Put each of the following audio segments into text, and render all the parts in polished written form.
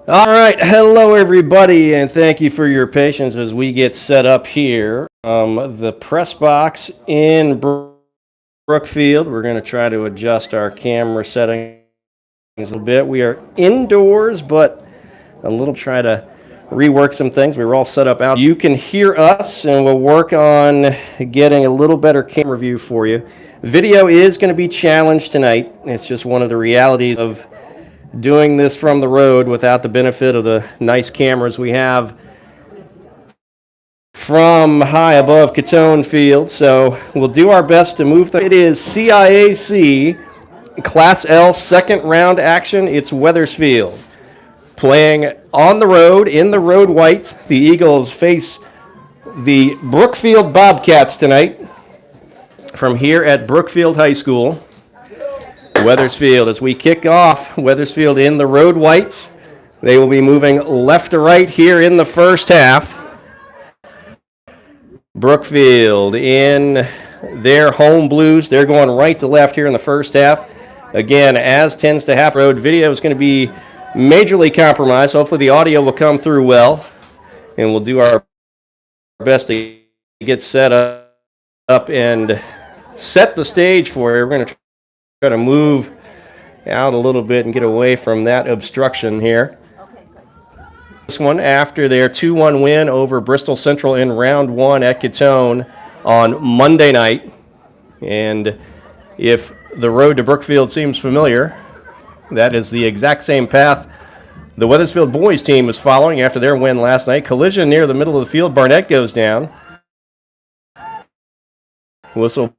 All right, hello everybody, and thank you for your patience as we get set up here. The press box in Brookfield. We're going to try to adjust our camera settings a little bit. We are indoors, but try to rework some things. We were all set up out. You can hear us, and we'll work on getting a little better camera view for you. Video is going to be challenged tonight. It's just one of the realities of doing this from the road without the benefit of the nice cameras we have from high above Catone Field. So we'll do our best to move things. It is CIAC Class L second round action. It's Wethersfield playing on the road in the road whites. The Eagles face the Brookfield Bobcats tonight from here at Brookfield High School. Wethersfield, as we kick off, Wethersfield in the road whites. They will be moving left to right here in the first half. Brookfield in their home blues. They're going right to left here in the first half. Again, as tends to happen, road video is going to be majorly compromised. Hopefully the audio will come through well, and we'll do our best to get set up and set the stage for you. We're going to try to move out a little bit and get away from that obstruction here. This one after their 2-1 win over Bristol Central in round one at Catone on Monday night. And if the road to Brookfield seems familiar, that is the exact same path the Wethersfield boys team is following after their win last night. Collision near the middle of the field. Barnett goes down. Whistle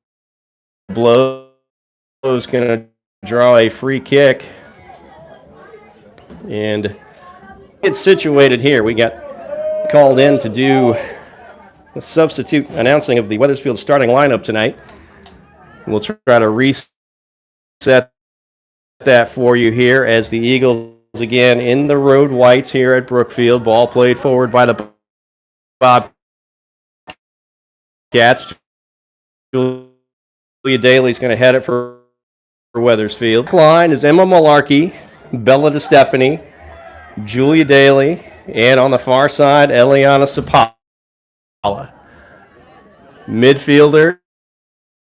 blows. Is going to draw a free kick and get situated here. We got called in to do a substitute announcing of the Wethersfield starting lineup tonight. We'll try to reset that for you here as the Eagles again in the road whites here at Brookfield. Ball played forward by the Bobcats. Julia Daly's going to head it for Wethersfield. Line is Emma Malarkey, Bella DeStefani, Julia Daly, and on the far side, Eliana Sapala. Midfielders,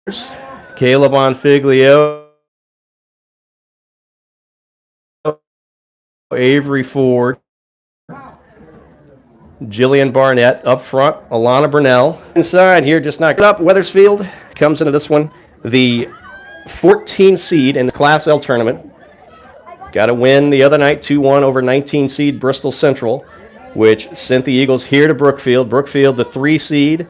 Kayla Bonfiglio, Avery Ford, Jillian Barnett. Up front, Alana Burnell. Inside here, just knocked up. Wethersfield comes into this one. The 14 seed in the Class L tournament. Got a win the other night, 2-1 over 19 seed Bristol Central, which sent the Eagles here to Brookfield. Brookfield, the 3 seed,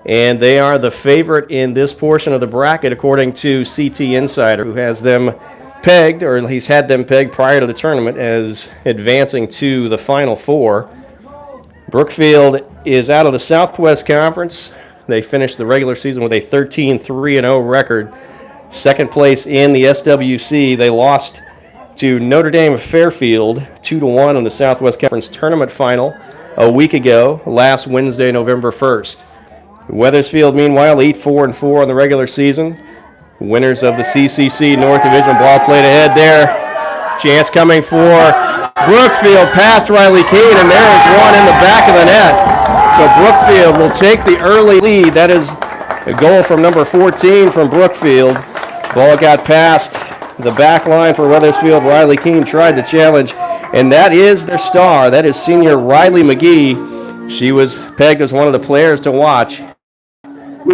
and they are the favorite in this portion of the bracket, according to CT Insider, who has them pegged, or he's had them pegged prior to the tournament as advancing to the Final Four. Brookfield is out of the Southwest Conference. They finished the regular season with a 13-3-0 record. Second place in the SWC. They lost to Notre Dame Fairfield 2-1 in the Southwest Conference Tournament Final a week ago, last Wednesday, November 1st. Wethersfield, meanwhile, 8-4-4 in the regular season. Winners of the CCC North Division. Ball played ahead there. Chance coming for Brookfield past Riley Keene, and there is one in the back of the net. So Brookfield will take the early lead. That is a goal from number 14 from Brookfield. Ball got past the back line for Wethersfield. Riley Keene tried to challenge, and that is their star. That is senior Riley McGee. She was pegged as one of the players to watch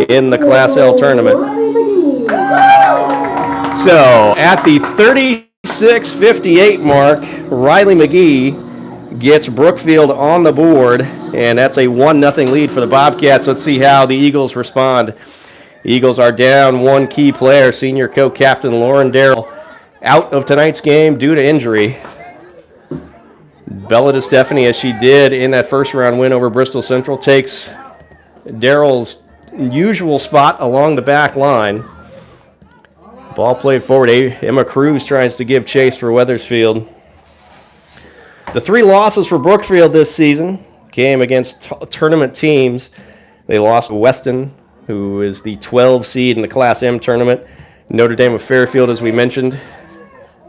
in the Class L tournament. So at the 36-58 mark, Riley McGee gets Brookfield on the board, and that's a 1-0 lead for the Bobcats. Let's see how the Eagles respond. Eagles are down one key player, senior co-captain Lauren Darrell, out of tonight's game due to injury. Bella DeStefani, as she did in that first-round win over Bristol Central, takes Darrell's usual spot along the back line. Ball played forward. Emma Cruz tries to give chase for Wethersfield. The 3 losses for Brookfield this season came against tournament teams. They lost to Weston, who is the 12 seed in the Class M tournament. Notre Dame of Fairfield, as we mentioned,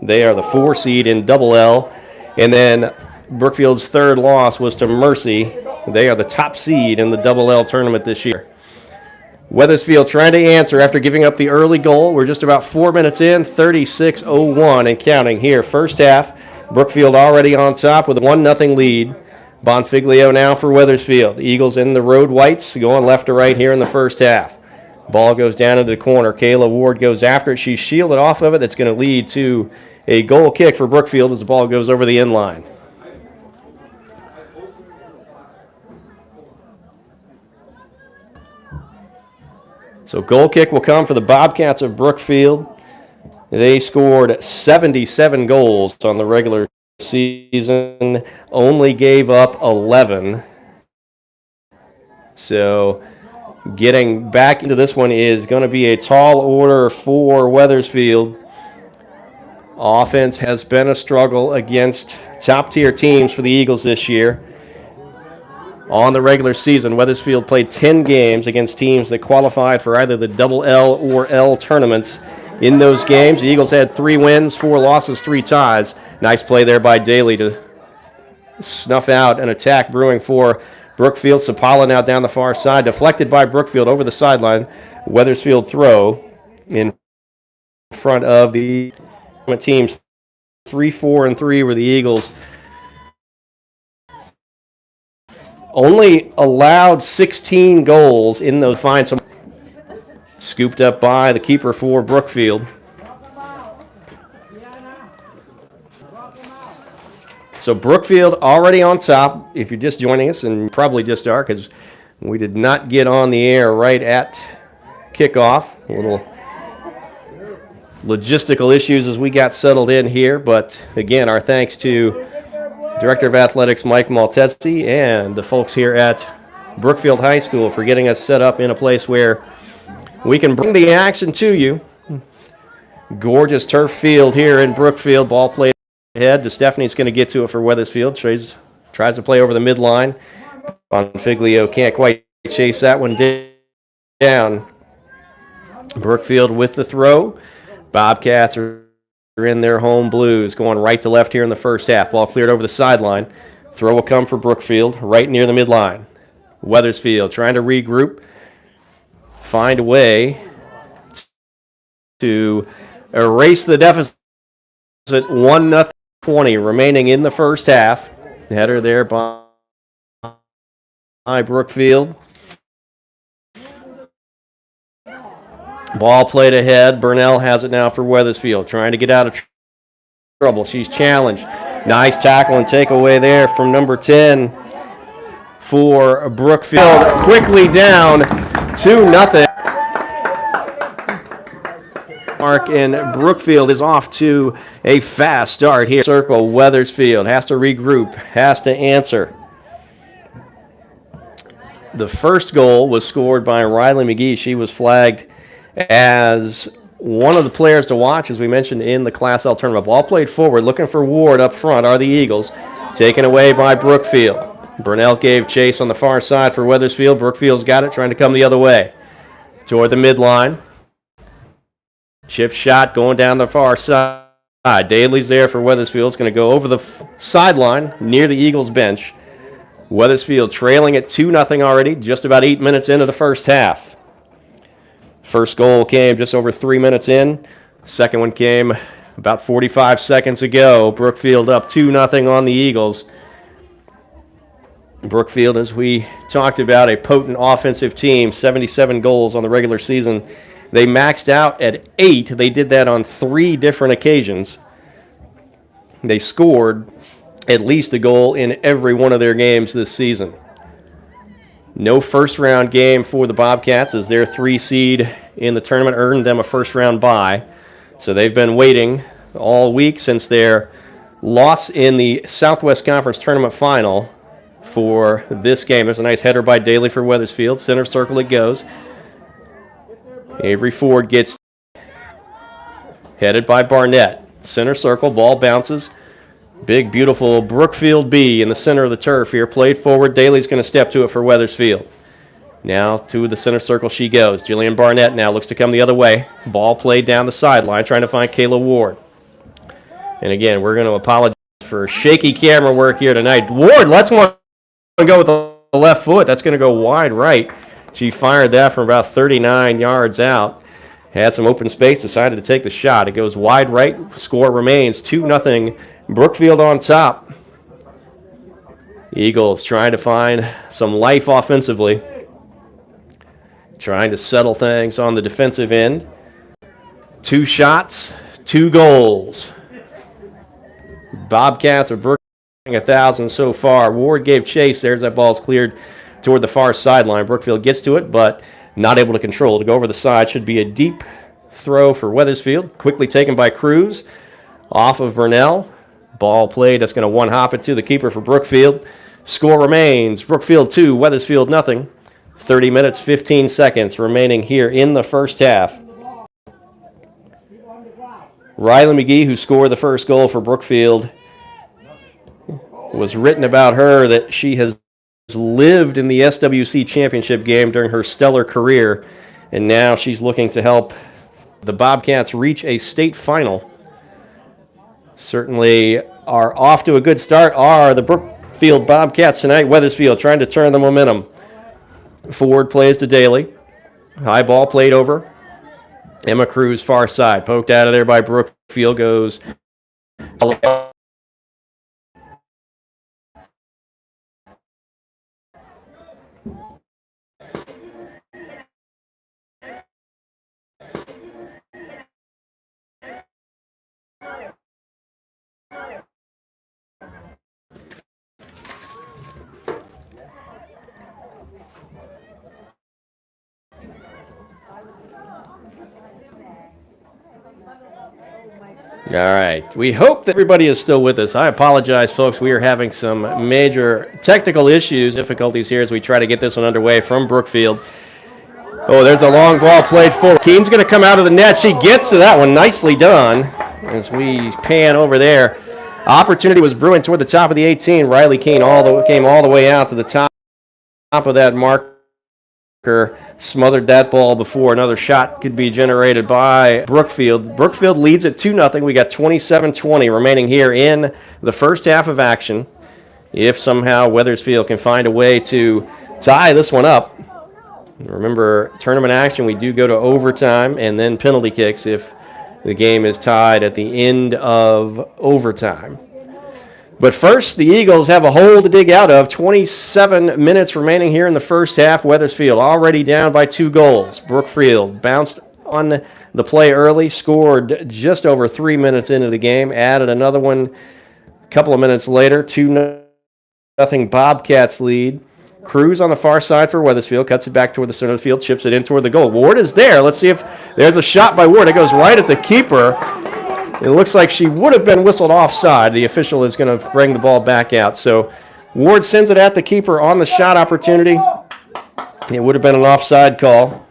they are the 4 seed in Double L. And then Brookfield's third loss was to Mercy. They are the top seed in the Double L tournament this year. Weathersfield trying to answer after giving up the early goal. We're just about 4 minutes in, 36:01 and counting here. First half, Brookfield already on top with a 1-0 lead. Bonfiglio now for Weathersfield. Eagles in the road whites, going left to right here in the first half. Ball goes down into the corner. Kayla Ward goes after it. She's shielded off of it. That's going to lead to a goal kick for Brookfield as the ball goes over the end line. So goal kick will come for the Bobcats of Brookfield. They scored 77 goals on the regular season, only gave up 11. So getting back into this one is going to be a tall order for Weathersfield. Offense has been a struggle against top-tier teams for the Eagles this year. On the regular season, Weathersfield played 10 games against teams that qualified for either the Double L or L tournaments. In those games, the Eagles had 3 wins, 4 losses, 3 ties. Nice play there by Daly to snuff out an attack brewing for Brookfield. Sapala now down the far side, deflected by Brookfield over the sideline. Weathersfield throw in front of the teams. 3-4-3 were the Eagles. Only allowed 16 goals in those. Find some scooped up by the keeper for Brookfield. So Brookfield already on top. If you're just joining us, and probably just are, because we did not get on the air right at kickoff. A little logistical issues as we got settled in here. But again, our thanks to Director of Athletics Mike Maltese and the folks here at Brookfield High School for getting us set up in a place where we can bring the action to you. Gorgeous turf field here in Brookfield. Ball played ahead. DeStephanie's going to get to it for Weathersfield. Tries to play over the midline. Bonfiglio can't quite chase that one down. Brookfield with the throw. Bobcats are in their home blues, going right to left here in the first half. Ball cleared over the sideline. Throw will come for Brookfield, right near the midline. Weathersfield trying to regroup, find a way to erase the deficit. 1-0, 20 remaining in the first half. Header there by Brookfield. Ball played ahead. Burnell has it now for Weathersfield, trying to get out of trouble. She's challenged. Nice tackle and takeaway there from number 10 for Brookfield. Quickly down 2-0. Mark, and Brookfield is off to a fast start here. Circle Weathersfield has to regroup, has to answer. The first goal was scored by Riley McGee. She was flagged as one of the players to watch, as we mentioned in the Class L tournament. Ball played forward, looking for Ward up front are the Eagles. Taken away by Brookfield. Burnell gave chase on the far side for Weathersfield. Brookfield's got it, trying to come the other way. Toward the midline. Chip shot going down the far side. Daly's there for Weathersfield. It's going to go over the sideline near the Eagles bench. Weathersfield trailing at 2-0 already, just about 8 minutes into the first half. First goal came just over 3 minutes in. Second one came about 45 seconds ago. Brookfield up 2-0 on the Eagles. Brookfield, as we talked about, a potent offensive team, 77 goals on the regular season. They maxed out at 8. They did that on 3 different occasions. They scored at least a goal in every one of their games this season. No first-round game for the Bobcats, as their 3 seed in the tournament earned them a first-round bye. So they've been waiting all week since their loss in the Southwest Conference Tournament Final for this game. There's a nice header by Daly for Weathersfield. Center circle it goes. Avery Ford gets headed by Barnett. Center circle, ball bounces. Big, beautiful Brookfield B in the center of the turf here. Played forward. Daly's going to step to it for Weathersfield. Now to the center circle she goes. Jillian Barnett now looks to come the other way. Ball played down the sideline, trying to find Kayla Ward. And again, we're going to apologize for shaky camera work here tonight. Ward lets one go with the left foot. That's going to go wide right. She fired that from about 39 yards out. Had some open space, decided to take the shot. It goes wide right. Score remains 2-0. Brookfield on top. Eagles trying to find some life offensively. Trying to settle things on the defensive end. 2 shots, 2 goals. Bobcats are Brookfield 1,000 so far. Ward gave chase. There's that ball's cleared toward the far sideline. Brookfield gets to it, but not able to control. To go over the side should be a deep throw for Wethersfield. Quickly taken by Cruz. Off of Burnell. Ball played. That's going to one-hop it to the keeper for Brookfield. Score remains Brookfield 2, Wethersfield nothing. 30 minutes, 15 seconds remaining here in the first half. Riley McGee, who scored the first goal for Brookfield, was written about her that she has lived in the SWC championship game during her stellar career, and now she's looking to help the Bobcats reach a state final. Certainly are off to a good start are the Brookfield Bobcats tonight. Wethersfield trying to turn the momentum. Forward plays to Daly. High ball played over. Emma Cruz far side. Poked out of there by Brookfield. Goes All right. We hope that everybody is still with us. I apologize, folks. We are having some major technical issues, difficulties here as we try to get this one underway from Brookfield. Oh, there's a long ball played forward. Keene's going to come out of the net. She gets to that one. Nicely done as we pan over there. Opportunity was brewing toward the top of the 18. Riley Keene came all the way out to the top of that marker. Smothered that ball before another shot could be generated by Brookfield. Brookfield leads at 2-0. We got 27-20 remaining here in the first half of action. If somehow Wethersfield can find a way to tie this one up. Remember, tournament action, we do go to overtime and then penalty kicks if the game is tied at the end of overtime. But first, the Eagles have a hole to dig out of. 27 minutes remaining here in the first half. Wethersfield already down by 2 goals. Brookfield bounced on the play early, scored just over 3 minutes into the game, added another one a couple of minutes later. 2-0 Bobcats lead. Cruz on the far side for Wethersfield, cuts it back toward the center of the field, chips it in toward the goal. Ward is there. Let's see if there's a shot by Ward. It goes right at the keeper. It looks like she would have been whistled offside. The official is going to bring the ball back out. So Ward sends it at the keeper on the shot opportunity. It would have been an offside call.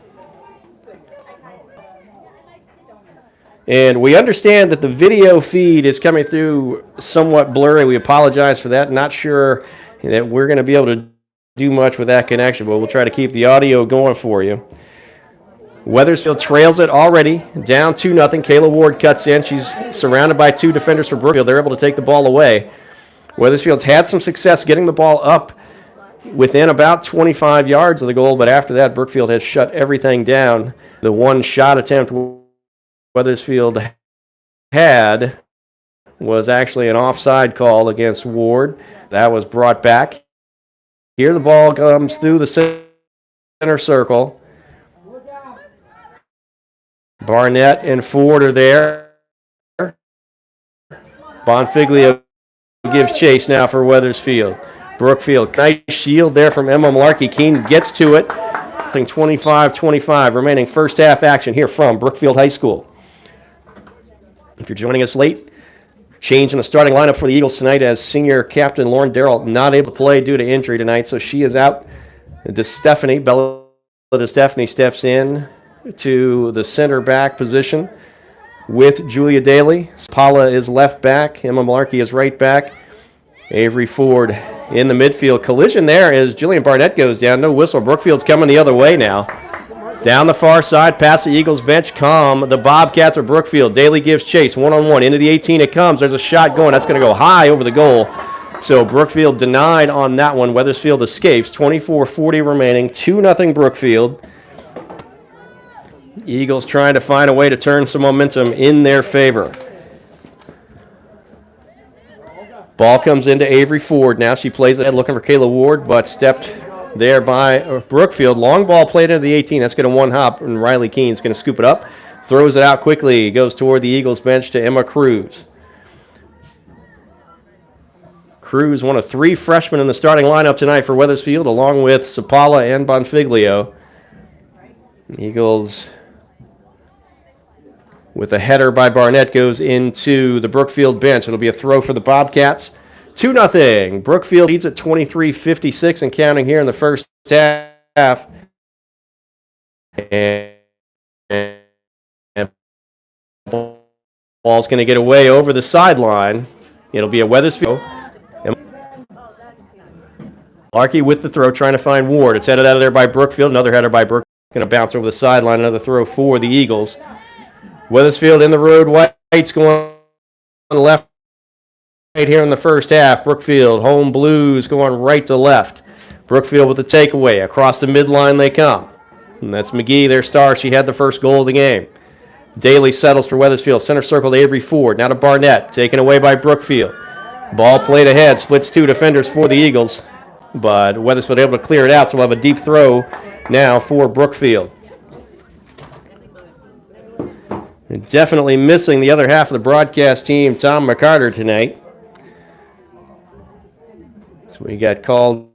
And we understand that the video feed is coming through somewhat blurry. We apologize for that. Not sure that we're going to be able to do much with that connection, but we'll try to keep the audio going for you. Wethersfield trails it already, down 2-0. Kayla Ward cuts in. She's surrounded by 2 defenders for Brookfield. They're able to take the ball away. Wethersfield's had some success getting the ball up within about 25 yards of the goal, but after that, Brookfield has shut everything down. The one shot attempt Wethersfield had was actually an offside call against Ward. That was brought back. Here the ball comes through the center circle. Barnett and Ford are there. Bonfiglio gives chase now for Wethersfield. Brookfield, nice shield there from Emma Malarkey. Keene gets to it. 25-25 remaining first half action here from Brookfield High School. If you're joining us late, change in the starting lineup for the Eagles tonight as senior captain Lauren Darrell not able to play due to injury tonight, so she is out. Bella DeStefani steps in to the center back position with Julia Daly. Paula is left back. Emma Malarkey is right back. Avery Ford in the midfield. Collision there as Jillian Barnett goes down. No whistle. Brookfield's coming the other way now. Down the far side, past the Eagles bench, come the Bobcats of Brookfield. Daly gives chase, one-on-one. Into the 18 it comes. There's a shot going. That's going to go high over the goal. So Brookfield denied on that one. Wethersfield escapes. 24:40 remaining. 2-0 Brookfield. Eagles trying to find a way to turn some momentum in their favor. Ball comes into Avery Ford. Now she plays ahead looking for Kayla Ward, but stepped there by Brookfield. Long ball played into the 18. That's going to one hop, and Riley Keene's going to scoop it up. Throws it out quickly. Goes toward the Eagles bench to Emma Cruz. Cruz, one of 3 freshmen in the starting lineup tonight for Wethersfield, along with Sapala and Bonfiglio. Eagles, with a header by Barnett, goes into the Brookfield bench. It'll be a throw for the Bobcats. 2-0. Brookfield leads at 23:56 and counting here in the first half. And ball's going to get away over the sideline. It'll be a Wethersfield. Larkey with the throw, trying to find Ward. It's headed out of there by Brookfield. Another header by Brookfield. Going to bounce over the sideline. Another throw for the Eagles. Wethersfield in the road. White's going on the left right here in the first half. Brookfield, home Blues, going right to left. Brookfield with the takeaway. Across the midline they come. And that's McGee, their star. She had the first goal of the game. Daly settles for Wethersfield. Center circle to Avery Ford. Now to Barnett. Taken away by Brookfield. Ball played ahead. Splits 2 defenders for the Eagles. But Wethersfield able to clear it out, so we'll have a deep throw now for Brookfield. And definitely missing the other half of the broadcast team, Tom McCarter, tonight. So we got called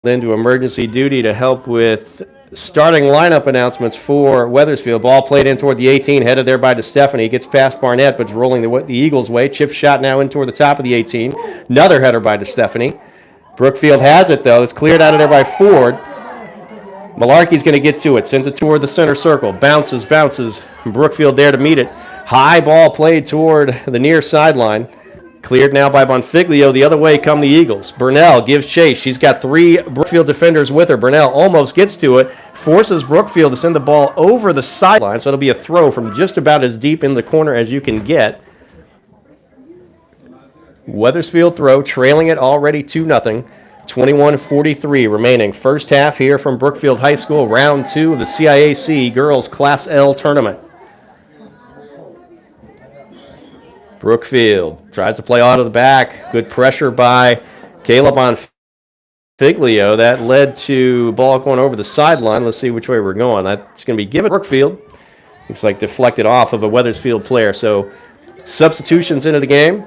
into emergency duty to help with starting lineup announcements for Wethersfield. Ball played in toward the 18, headed there by DeStefani. Gets past Barnett, but it's rolling the Eagles' way. Chip shot now in toward the top of the 18. Another header by DeStefani. Brookfield has it, though. It's cleared out of there by Ford. Malarkey's going to get to it. Sends it toward the center circle. Bounces. Brookfield there to meet it. High ball played toward the near sideline. Cleared now by Bonfiglio. The other way come the Eagles. Burnell gives chase. She's got 3 Brookfield defenders with her. Burnell almost gets to it. Forces Brookfield to send the ball over the sideline. So it'll be a throw from just about as deep in the corner as you can get. Wethersfield throw, trailing it already 2-0. 21:43 remaining. First half here from Brookfield High School, round 2 of the CIAC Girls Class L Tournament. Brookfield tries to play out of the back. Good pressure by Caleb Bonfiglio. That led to ball going over the sideline. Let's see which way we're going. That's going to be given Brookfield. Looks like deflected off of a Wethersfield player. So substitutions into the game.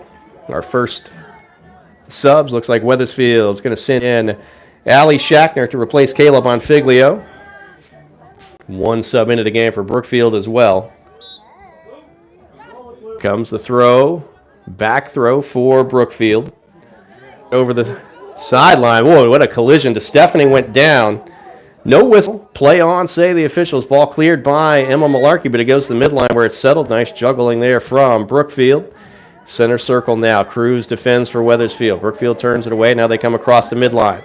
Our first subs looks like Wethersfield's going to send in Allie Shackner to replace Caleb Bonfiglio. 1 sub into the game for Brookfield as well. Comes the throw. Back throw for Brookfield. Over the sideline. Whoa, what a collision. DeStefani went down. No whistle. Play on, say the officials. Ball cleared by Emma Malarkey, but it goes to the midline where it's settled. Nice juggling there from Brookfield. Center circle now. Cruz defends for Wethersfield. Brookfield turns it away. Now they come across the midline.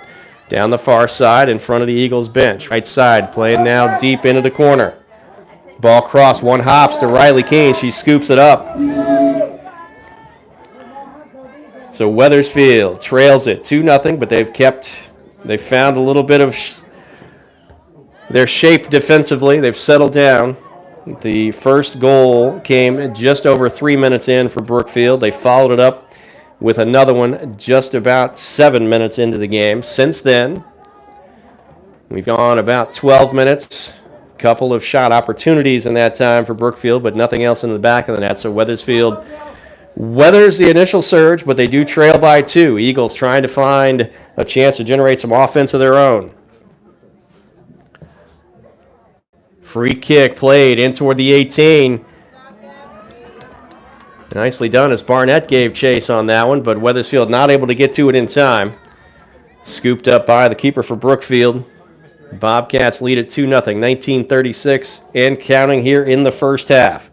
Down the far side in front of the Eagles bench. Right side playing now deep into the corner. Ball cross. 1 hops to Riley Keene. She scoops it up. So Wethersfield trails it 2-0, but they've found a little bit of their shape defensively. They've settled down. The first goal came just over 3 minutes in for Brookfield. They followed it up with another one just about 7 minutes into the game. Since then, we've gone about 12 minutes. Couple of shot opportunities in that time for Brookfield, but nothing else in the back of the net. So Wethersfield weathers the initial surge, but they do trail by 2. Eagles trying to find a chance to generate some offense of their own. Free kick played in toward the 18. Nicely done as Barnett gave chase on that one, but Wethersfield not able to get to it in time. Scooped up by the keeper for Brookfield. Bobcats lead at 2-0, 19:36 and counting here in the first half.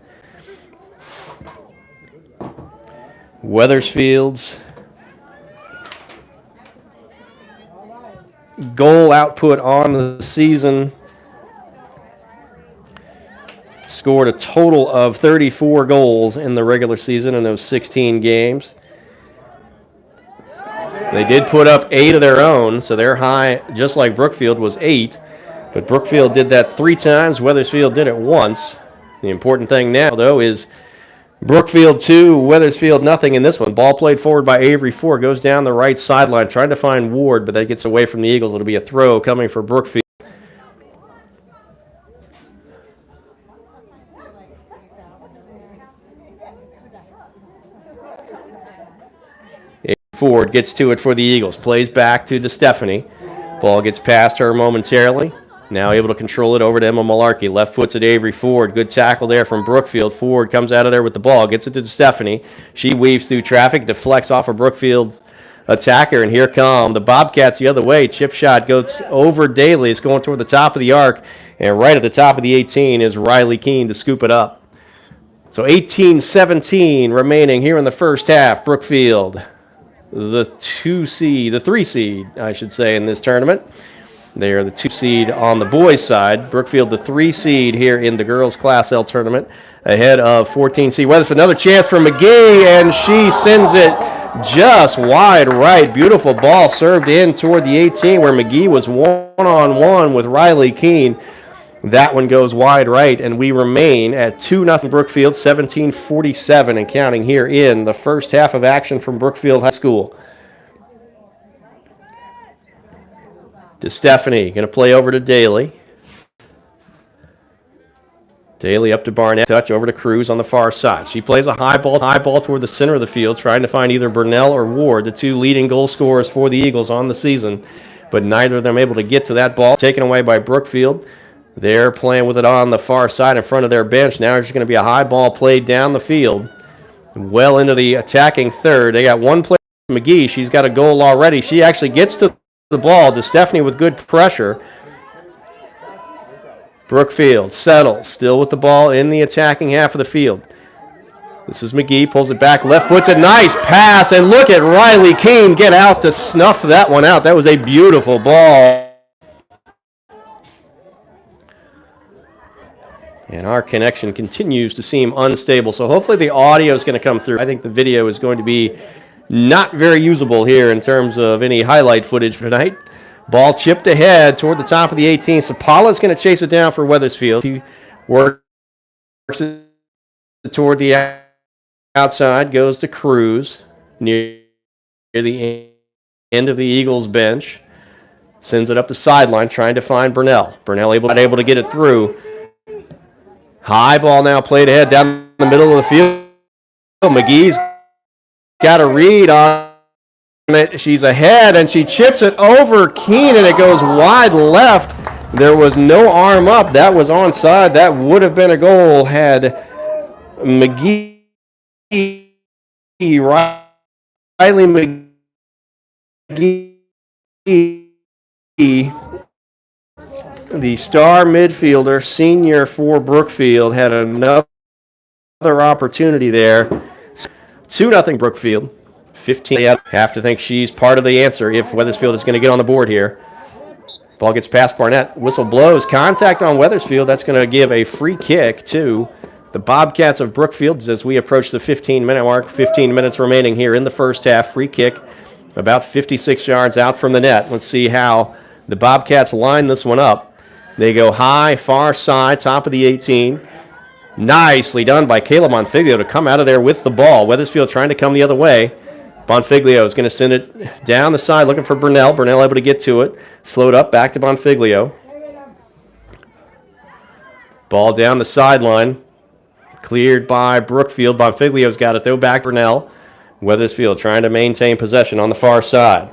Wethersfield's goal output on the season scored a total of 34 goals in the regular season in those 16 games. They did put up 8 of their own, so their high, just like Brookfield, was 8. But Brookfield did that 3 times. Wethersfield did it once. The important thing now, though, is Brookfield 2, Wethersfield nothing in this one. Ball played forward by Avery Ford. Goes down the right sideline, trying to find Ward, but that gets away from the Eagles. It'll be a throw coming for Brookfield. Ford gets to it for the Eagles. Plays back to DeStefani. Ball gets past her momentarily. Now able to control it over to Emma Malarkey. Left foot's at Avery Ford. Good tackle there from Brookfield. Ford comes out of there with the ball. Gets it to DeStefani. She weaves through traffic. Deflects off a Brookfield attacker. And here come the Bobcats the other way. Chip shot goes over Daly. It's going toward the top of the arc. And right at the top of the 18 is Riley Keene to scoop it up. So 18-17 remaining here in the first half. Brookfield, the 3 seed, I should say, in this tournament. They are the 2 seed on the boys' side. Brookfield, the 3 seed here in the girls' Class L tournament, ahead of 14 seed Wethersfield. Another chance for McGee, and she sends it just wide right. Beautiful ball served in toward the 18, where McGee was one-on-one with Riley Keene. That one goes wide right, and we remain at 2-0 Brookfield, 17-47 and counting here in the first half of action from Brookfield High School. DeStefani going to play over to Daly. Daly up to Barnett. Touch over to Cruz on the far side. She plays a high ball toward the center of the field, trying to find either Burnell or Ward, the 2 leading goal scorers for the Eagles on the season. But neither of them able to get to that ball. Taken away by Brookfield. They're playing with it on the far side in front of their bench. Now it's going to be a high ball played down the field. Well into the attacking third. They got one player, McGee. She's got a goal already. She actually gets to the ball. DeStefani with good pressure. Brookfield settles. Still with the ball in the attacking half of the field. This is McGee. Pulls it back. Left foot's a nice pass. And look at Riley Keene get out to snuff that one out. That was a beautiful ball. And our connection continues to seem unstable. So hopefully the audio is going to come through. I think the video is going to be not very usable here in terms of any highlight footage tonight. Ball chipped ahead toward the top of the 18. Sapala's going to chase it down for Wethersfield. He works it toward the outside, goes to Cruz near the end of the Eagles bench. Sends it up the sideline, trying to find Burnell. Burnell not able to get it through. High ball now played ahead down the middle of the field. McGee's got a read on it. She's ahead, and she chips it over Keene, and it goes wide left. There was no arm up. That was onside. That would have been a goal had McGee, Riley McGee, the star midfielder, senior for Brookfield, had another opportunity there. 2-0 Brookfield. 15. They have to think she's part of the answer if Wethersfield is going to get on the board here. Ball gets past Barnett. Whistle blows. Contact on Wethersfield. That's going to give a free kick to the Bobcats of Brookfield as we approach the 15-minute mark. 15 minutes remaining here in the first half. Free kick about 56 yards out from the net. Let's see how the Bobcats line this one up. They go high, far side, top of the 18. Nicely done by Kayla Bonfiglio to come out of there with the ball. Wethersfield trying to come the other way. Bonfiglio is going to send it down the side looking for Burnell. Burnell able to get to it. Slowed up, back to Bonfiglio. Ball down the sideline. Cleared by Brookfield. Bonfiglio's got it though, back Burnell. Wethersfield trying to maintain possession on the far side.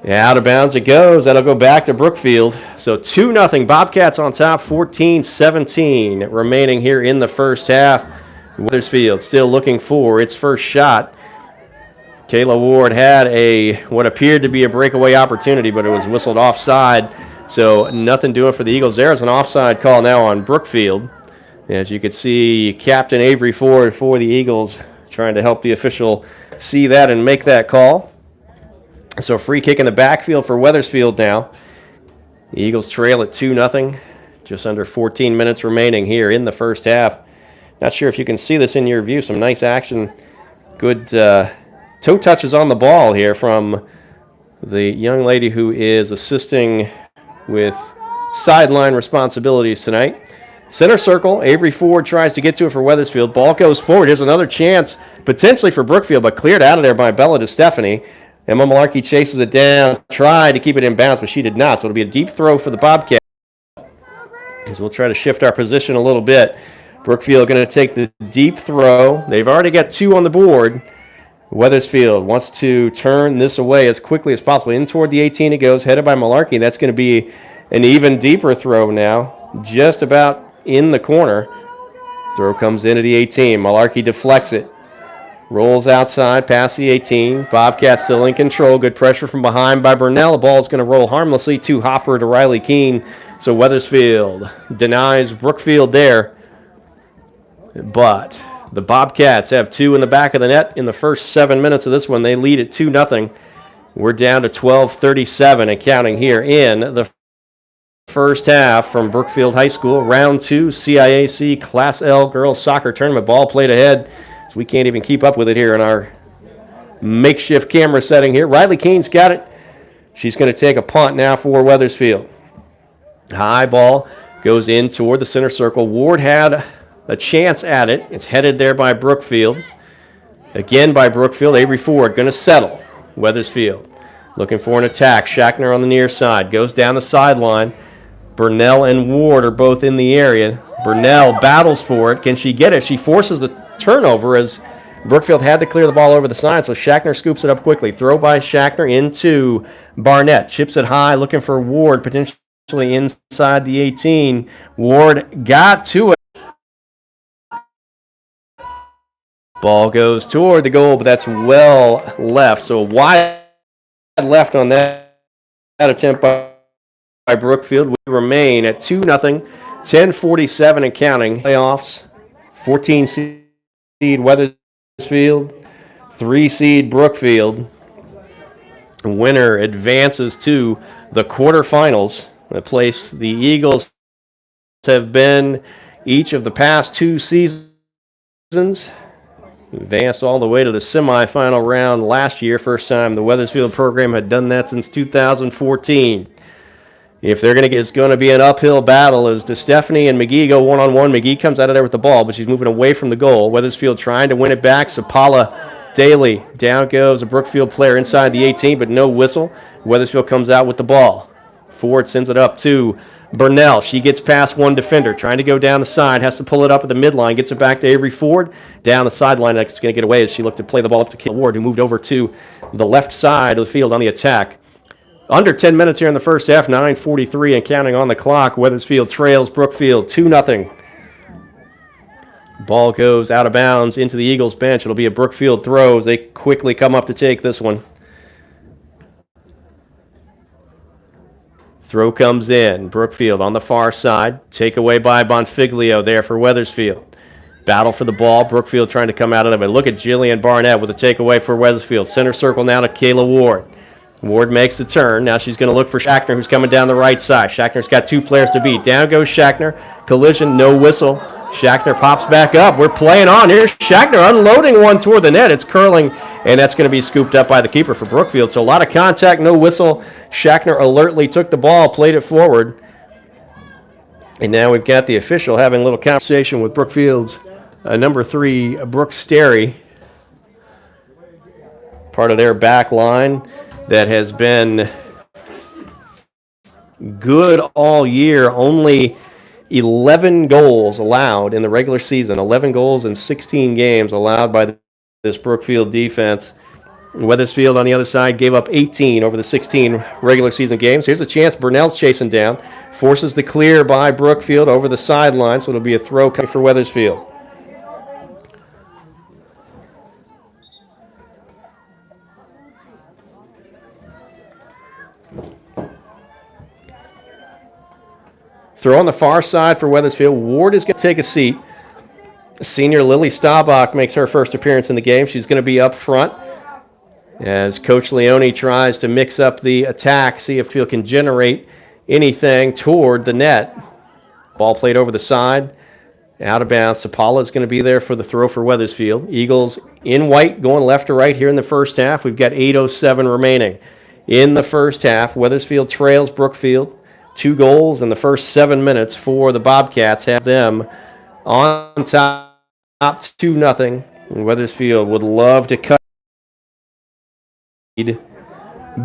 Yeah, out of bounds it goes. That'll go back to Brookfield. So 2-0 Bobcats on top, 14-17 remaining here in the first half. Wethersfield still looking for its first shot. Kayla Ward had what appeared to be a breakaway opportunity, but it was whistled offside. So nothing doing for the Eagles. There's an offside call now on Brookfield. As you can see, Captain Avery Ford for the Eagles trying to help the official see that and make that call. So free kick in the backfield for Wethersfield now. The Eagles trail at 2-0. Just under 14 minutes remaining here in the first half. Not sure if you can see this in your view. Some nice action. Good toe touches on the ball here from the young lady who is assisting with sideline responsibilities tonight. Center circle, Avery Ford tries to get to it for Wethersfield. Ball goes forward. Here's another chance potentially for Brookfield, but cleared out of there by Bella DeStefani. Emma Malarkey chases it down, tried to keep it in bounds, but she did not. So it'll be a deep throw for the Bobcats. As we'll try to shift our position a little bit. Brookfield going to take the deep throw. They've already got 2 on the board. Wethersfield wants to turn this away as quickly as possible. In toward the 18 it goes, headed by Malarkey. That's going to be an even deeper throw now, just about in the corner. Throw comes into the 18. Malarkey deflects it. Rolls outside past the 18. Bobcats still in control. Good pressure from behind by Burnell. The ball is going to roll harmlessly to Hopper to Riley Keene. So Wethersfield denies Brookfield there. But the Bobcats have 2 in the back of the net in the first 7 minutes of this one. They lead at 2-0. We're down to 12:37 and counting here in the first half from Brookfield High School. Round 2 CIAC Class L Girls Soccer Tournament. Ball played ahead. So we can't even keep up with it here in our makeshift camera setting here. Riley Keene's got it. She's going to take a punt now for Wethersfield. High ball goes in toward the center circle. Ward had a chance at it. It's headed there by Brookfield. Again by Brookfield. Avery Ford going to settle. Wethersfield looking for an attack. Shackner on the near side. Goes down the sideline. Burnell and Ward are both in the area. Burnell battles for it. Can she get it? She forces the turnover as Brookfield had to clear the ball over the side, so Shackner scoops it up quickly. Throw by Shackner into Barnett. Chips it high, looking for Ward, potentially inside the 18. Ward got to it. Ball goes toward the goal, but that's well left. So wide left on that attempt by Brookfield. We remain at 2-0, 10:47 and counting. Playoffs, 14 seed Wethersfield, 3 seed Brookfield. Winner advances to the quarterfinals, a place the Eagles have been each of the past 2 seasons. Advanced all the way to the semifinal round last year. First time the Wethersfield program had done that since 2014. If they're going to get, it's going to be an uphill battle as DeStefani and McGee go one-on-one. McGee comes out of there with the ball, but she's moving away from the goal. Wethersfield trying to win it back. Sapala Daly. Down goes a Brookfield player inside the 18, but no whistle. Wethersfield comes out with the ball. Ford sends it up to Burnell. She gets past one defender, trying to go down the side, has to pull it up at the midline, gets it back to Avery Ford. Down the sideline, that's going to get away as she looked to play the ball up to Kayla Ward, who moved over to the left side of the field on the attack. Under 10 minutes here in the first half, 9:43 and counting on the clock. Wethersfield trails Brookfield 2-0. Ball goes out of bounds into the Eagles bench. It'll be a Brookfield throw as they quickly come up to take this one. Throw comes in. Brookfield on the far side. Takeaway by Bonfiglio there for Wethersfield. Battle for the ball. Brookfield trying to come out of it. But look at Jillian Barnett with a takeaway for Wethersfield. Center circle now to Kayla Ward. Ward makes the turn. Now she's going to look for Shackner, who's coming down the right side. Shackner's got 2 players to beat. Down goes Shackner. Collision, no whistle. Shackner pops back up. We're playing on. Here's Shackner unloading one toward the net. It's curling, and that's going to be scooped up by the keeper for Brookfield. So a lot of contact, no whistle. Shackner alertly took the ball, played it forward. And now we've got the official having a little conversation with Brookfield's number 3, Brooke Sterry, part of their back line that has been good all year. Only 11 goals allowed in the regular season. 11 goals in 16 games allowed by this Brookfield defense. Wethersfield on the other side gave up 18 over the 16 regular season games. Here's a chance. Burnell's chasing down. Forces the clear by Brookfield over the sideline, so it'll be a throw coming for Wethersfield. Throw on the far side for Wethersfield. Ward is going to take a seat. Senior Lily Staubach makes her first appearance in the game. She's going to be up front as Coach Leone tries to mix up the attack, see if she can generate anything toward the net. Ball played over the side. Out of bounds. Sapala is going to be there for the throw for Wethersfield. Eagles in white going left to right here in the first half. We've got 8:07 remaining in the first half. Wethersfield trails Brookfield 2 goals in the first 7 minutes for the Bobcats. Have them on top 2-0. And Wethersfield would love to cut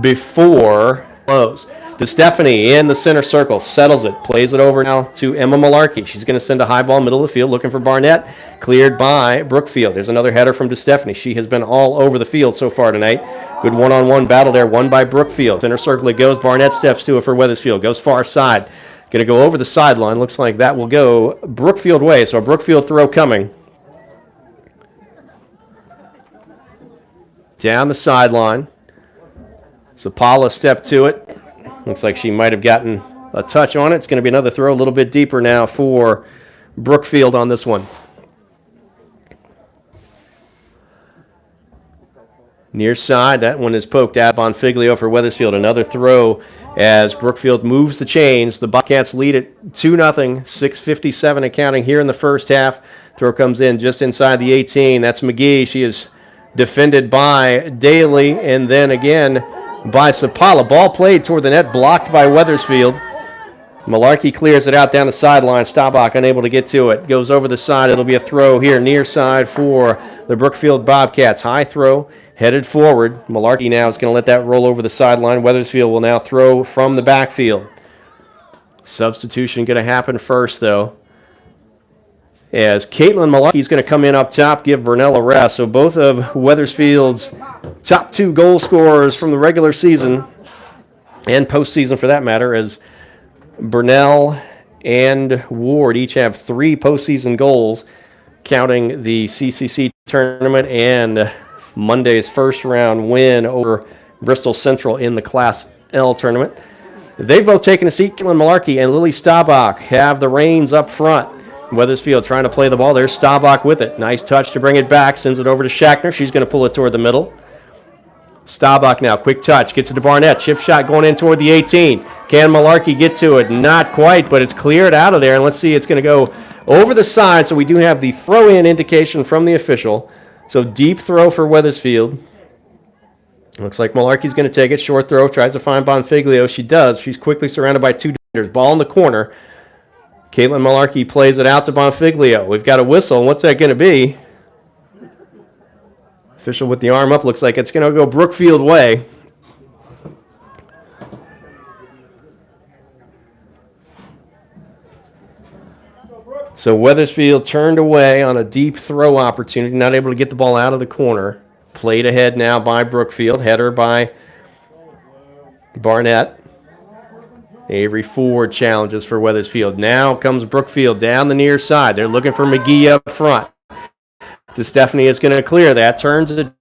before close. To Stephanie in the center circle, settles it, plays it over now to Emma Malarkey. She's going to send a high ball middle of the field, looking for Barnett, cleared by Brookfield. There's another header from DeStephanie. She has been all over the field so far tonight. Good one-on-one battle there, won by Brookfield. Center circle it goes. Barnett steps to it for Wethersfield. Goes far side. Going to go over the sideline. Looks like that will go Brookfield way. So a Brookfield throw coming. Down the sideline. Sapala stepped to it. Looks like she might have gotten a touch on it. It's going to be another throw a little bit deeper now for Brookfield on this one. Near side, that one is poked at Bonfiglio for Wethersfield. Another throw as Brookfield moves the chains. The Bobcats lead it 2-0, 6:57 and counting here in the first half. Throw comes in just inside the 18. That's McGee. She is defended by Daly, and then again by Sapala. Ball played toward the net, blocked by Wethersfield. Malarkey clears it out down the sideline. Staubach unable to get to it. Goes over the side. It'll be a throw here near side for the Brookfield Bobcats. High throw, headed forward. Malarkey now is going to let that roll over the sideline. Wethersfield will now throw from the backfield. Substitution going to happen first, though, as Caitlin Malarkey is going to come in up top, give Burnell a rest. So both of Wethersfield's top 2 goal scorers from the regular season and postseason for that matter, as Burnell and Ward each have 3 postseason goals, counting the CCC tournament and Monday's first round win over Bristol Central in the Class L tournament. They've both taken a seat. Caitlin Malarkey and Lily Staubach have the reins up front. Wethersfield trying to play the ball. There's Staubach with it. Nice touch to bring it back. Sends it over to Schachner. She's going to pull it toward the middle. Staubach now. Quick touch. Gets it to Barnett. Chip shot going in toward the 18. Can Malarkey get to it? Not quite, but it's cleared out of there. And let's see, it's going to go over the side. So we do have the throw-in indication from the official. So deep throw for Wethersfield. Looks like Malarkey's going to take it. Short throw. Tries to find Bonfiglio. She does. She's quickly surrounded by 2 defenders. Ball in the corner. Caitlin Malarkey plays it out to Bonfiglio. We've got a whistle. What's that going to be? Official with the arm up. Looks like it's going to go Brookfield way. So Wethersfield turned away on a deep throw opportunity. Not able to get the ball out of the corner. Played ahead now by Brookfield. Header by Barnett. Avery Ford challenges for Wethersfield. Now comes Brookfield down the near side. They're looking for McGee up front. DeStephanie is going to clear that. Turns it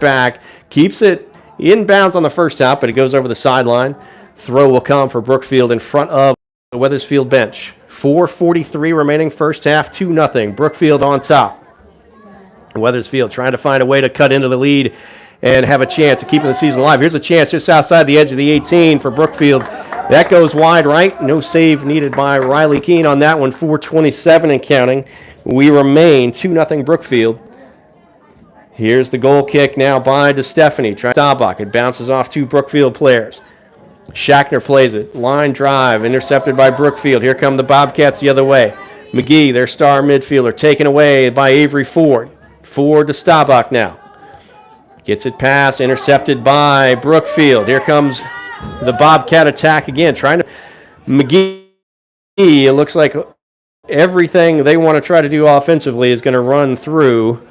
back. Keeps it inbounds on the first top, but it goes over the sideline. Throw will come for Brookfield in front of the Wethersfield bench. 4:43 remaining first half, 2-0. Brookfield on top. Wethersfield trying to find a way to cut into the lead and have a chance of keeping the season alive. Here's a chance just outside the edge of the 18 for Brookfield. That goes wide right. No save needed by Riley Keene on that one. 4:27 and counting. We remain 2-0 Brookfield. Here's the goal kick now by DeStephanie. Staubach. It bounces off 2 Brookfield players. Schachner plays it. Line drive. Intercepted by Brookfield. Here come the Bobcats the other way. McGee, their star midfielder, taken away by Avery Ford. Ford to Staubach now. Gets it past. Intercepted by Brookfield. Here comes the Bobcat attack again. Trying to... McGee, it looks like everything they want to try to do offensively is going to run through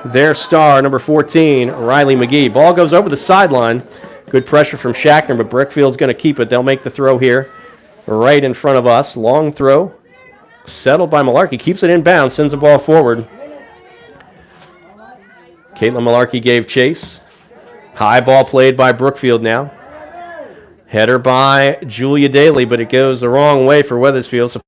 their star, number 14, Riley McGee. Ball goes over the sideline. Good pressure from Schachner, but Brookfield's going to keep it. They'll make the throw here right in front of us. Long throw. Settled by Malarkey. Keeps it inbound. Sends the ball forward. Caitlin Malarkey gave chase. High ball played by Brookfield now. Header by Julia Daly, but it goes the wrong way for Wethersfield. So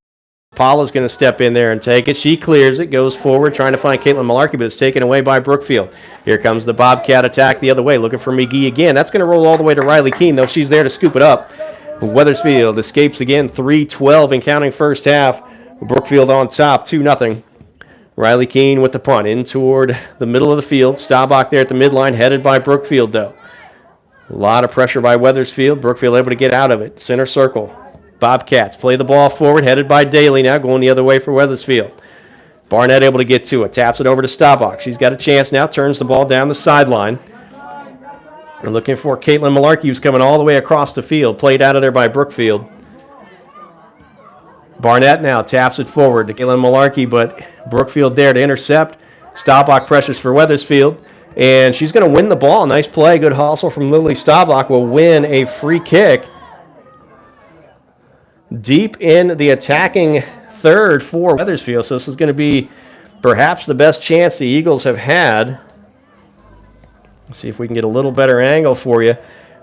Paula's going to step in there and take it. She clears it, goes forward, trying to find Caitlin Malarkey, but it's taken away by Brookfield. Here comes the Bobcat attack the other way, looking for McGee again. That's going to roll all the way to Riley Keene, though she's there to scoop it up. Weathersfield escapes again, 3:12 and counting first half. Brookfield on top, 2-0. Riley Keene with the punt in toward the middle of the field. Staubach there at the midline, headed by Brookfield, though. A lot of pressure by Weathersfield. Brookfield able to get out of it. Center circle. Bobcats play the ball forward, headed by Daly now, going the other way for Weathersfield. Barnett able to get to it. Taps it over to Staubach. She's got a chance now. Turns the ball down the sideline. We're looking for Caitlin Malarkey, who's coming all the way across the field. Played out of there by Brookfield. Barnett now taps it forward to Caitlin Malarkey, but Brookfield there to intercept. Staubach pressures for Weathersfield, and she's going to win the ball. Nice play. Good hustle from Lily Staubach. Will win a free kick deep in the attacking third for Weathersfield. So this is going to be perhaps the best chance the Eagles have had. Let's see if we can get a little better angle for you.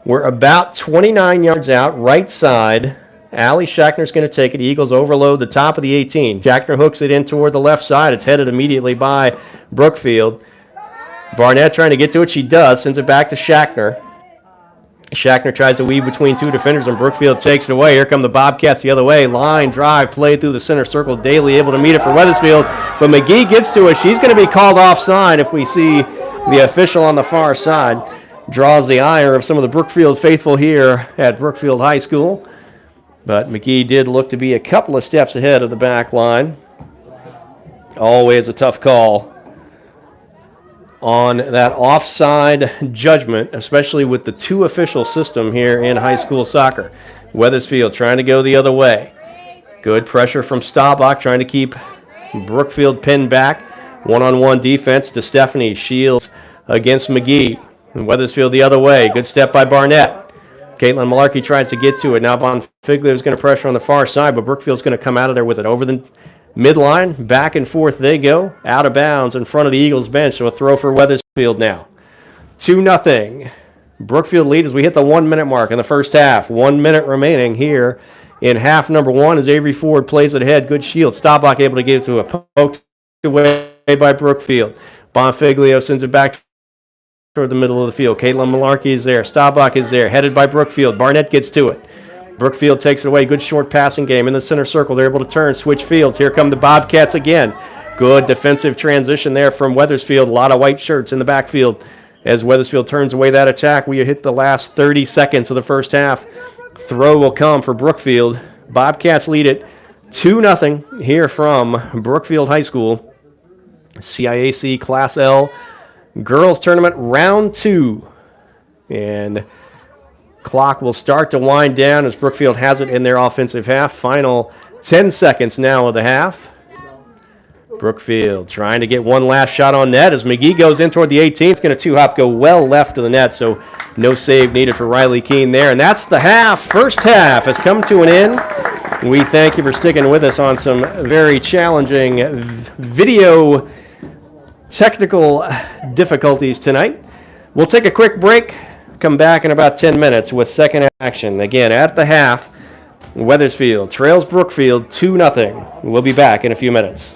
We're about 29 yards out, right side. Allie Schachner's going to take it. Eagles overload the top of the 18. Schachner hooks it in toward the left side. It's headed immediately by Brookfield. Barnett trying to get to it. She does. Sends it back to Schachner. Schachner tries to weave between two defenders, and Brookfield takes it away. Here come the Bobcats the other way. Line drive, played through the center circle. Daly able to meet it for Weathersfield, but McGee gets to it. She's going to be called offside if we see the official on the far side. Draws the ire of some of the Brookfield faithful here at Brookfield High School. But McGee did look to be a couple of steps ahead of the back line. Always a tough call on that offside judgment, especially with the two official system here in high school soccer. Weathersfield trying to go the other way. Good pressure from Staubach, trying to keep Brookfield pinned back. One-on-one defense to Stephanie. Shields against McGee. And Weathersfield the other way. Good step by Barnett. Caitlin Malarkey tries to get to it. Now Bonfiglio is going to pressure on the far side, but Brookfield's going to come out of there with it. Over the midline, back and forth they go. Out of bounds in front of the Eagles bench. So a throw for Weathersfield now. 2-0. Brookfield lead as we hit the 1 minute mark in the first half. 1 minute remaining here in half number one as Avery Ford plays it ahead. Good shield. Staubach able to get it to a poked away by Brookfield. Bonfiglio sends it back toward the middle of the field. Caitlin Malarkey is there. Staubach is there, headed by Brookfield. Barnett gets to it. Brookfield takes it away. Good short passing game in the center circle. They're able to turn, switch fields. Here come the Bobcats again. Good defensive transition there from Weathersfield. A lot of white shirts in the backfield as Weathersfield turns away that attack. We hit the last 30 seconds of the first half. Throw will come for Brookfield. Bobcats lead it 2-0 here from Brookfield High School. CIAC Class L Girls Tournament Round 2. And clock will start to wind down as Brookfield has it in their offensive half. Final 10 seconds now of the half. Brookfield trying to get one last shot on net as McGee goes in toward the 18. It's going to two-hop, go well left of the net, so no save needed for Riley Keene there. And that's the half. First half has come to an end. We thank you for sticking with us on some very challenging video technical difficulties tonight. We'll take a quick break, come back in about 10 minutes with second action. Again, at the half, Weathersfield trails Brookfield 2-0. We'll be back in a few minutes.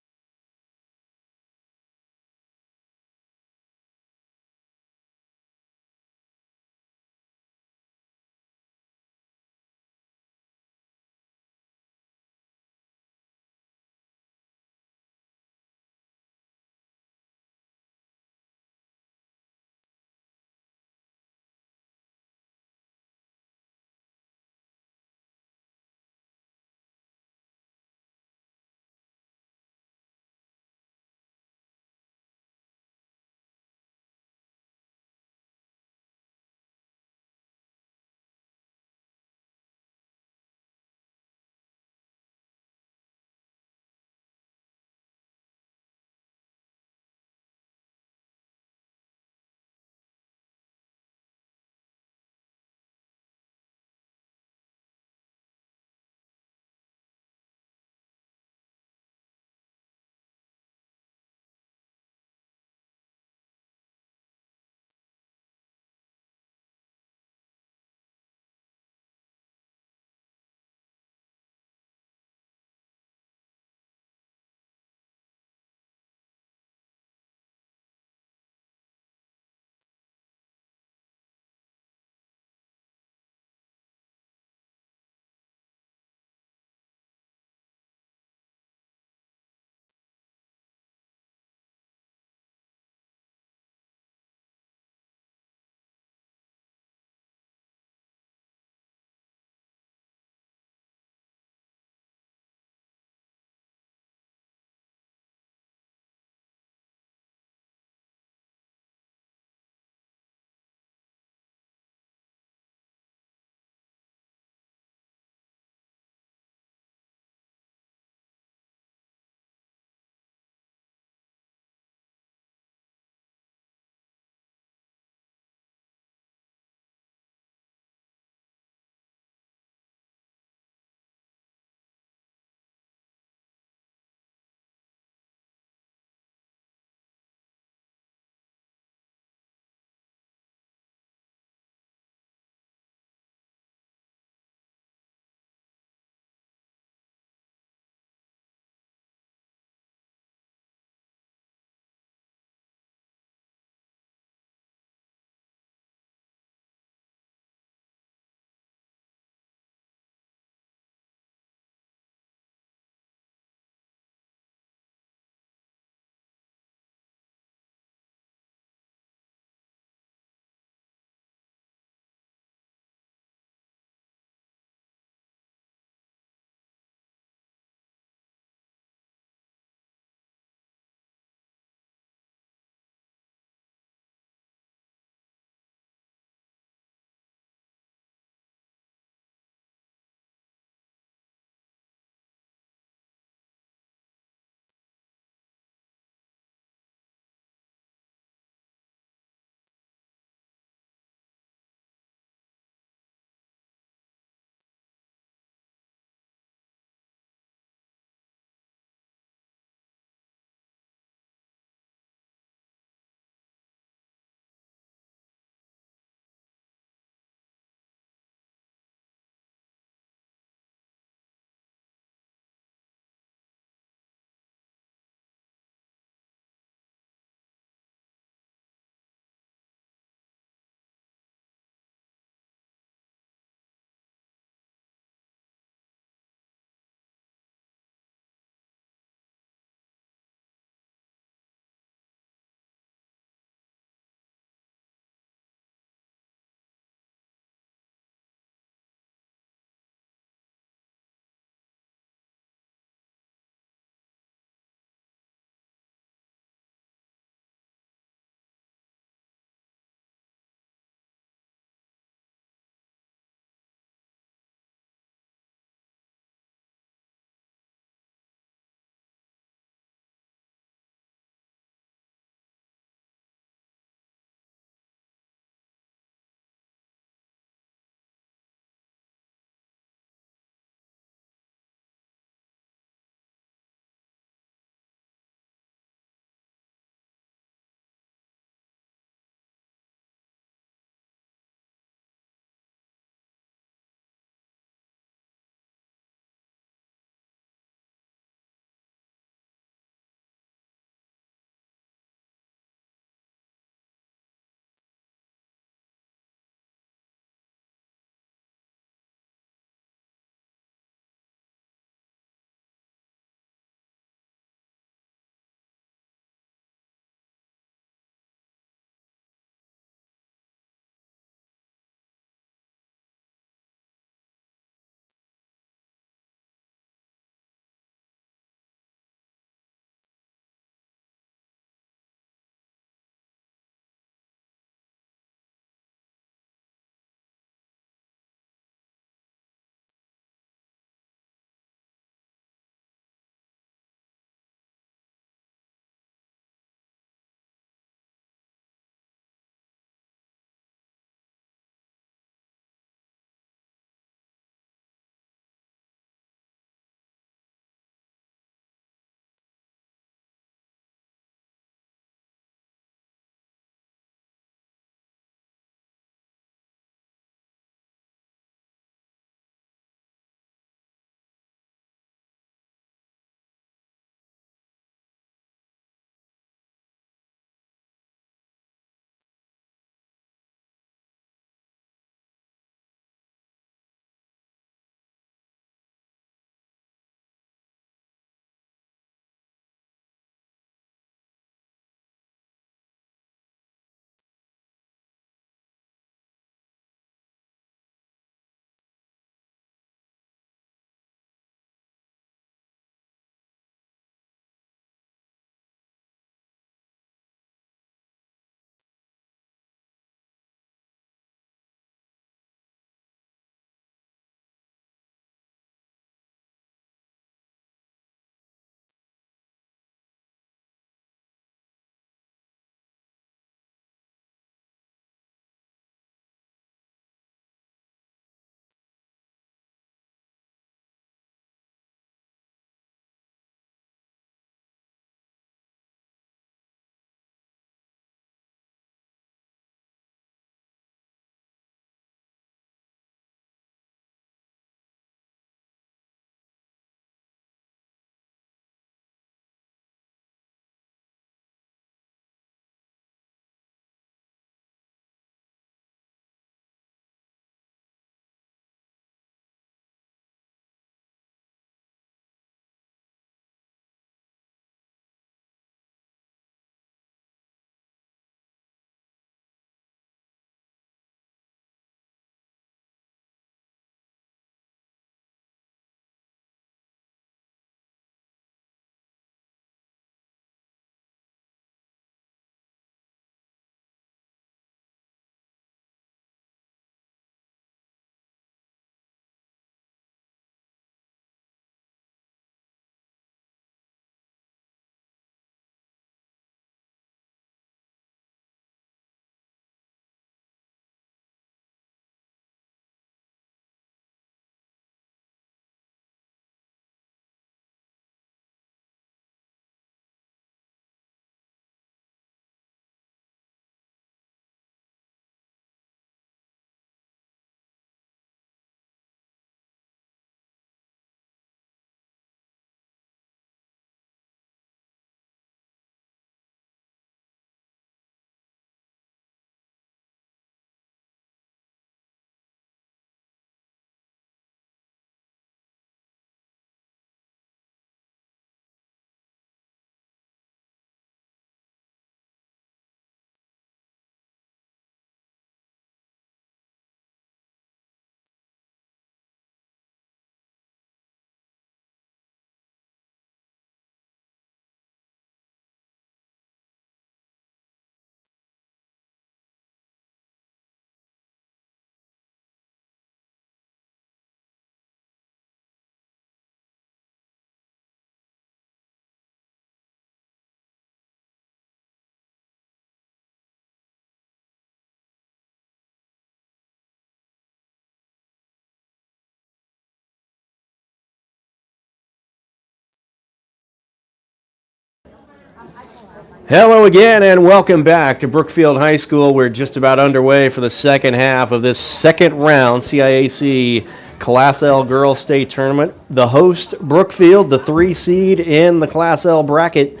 Hello again and welcome back to Brookfield High School. We're just about underway for the second half of this second round CIAC Class L Girls State Tournament. The host, Brookfield, the 3 seed in the Class L bracket.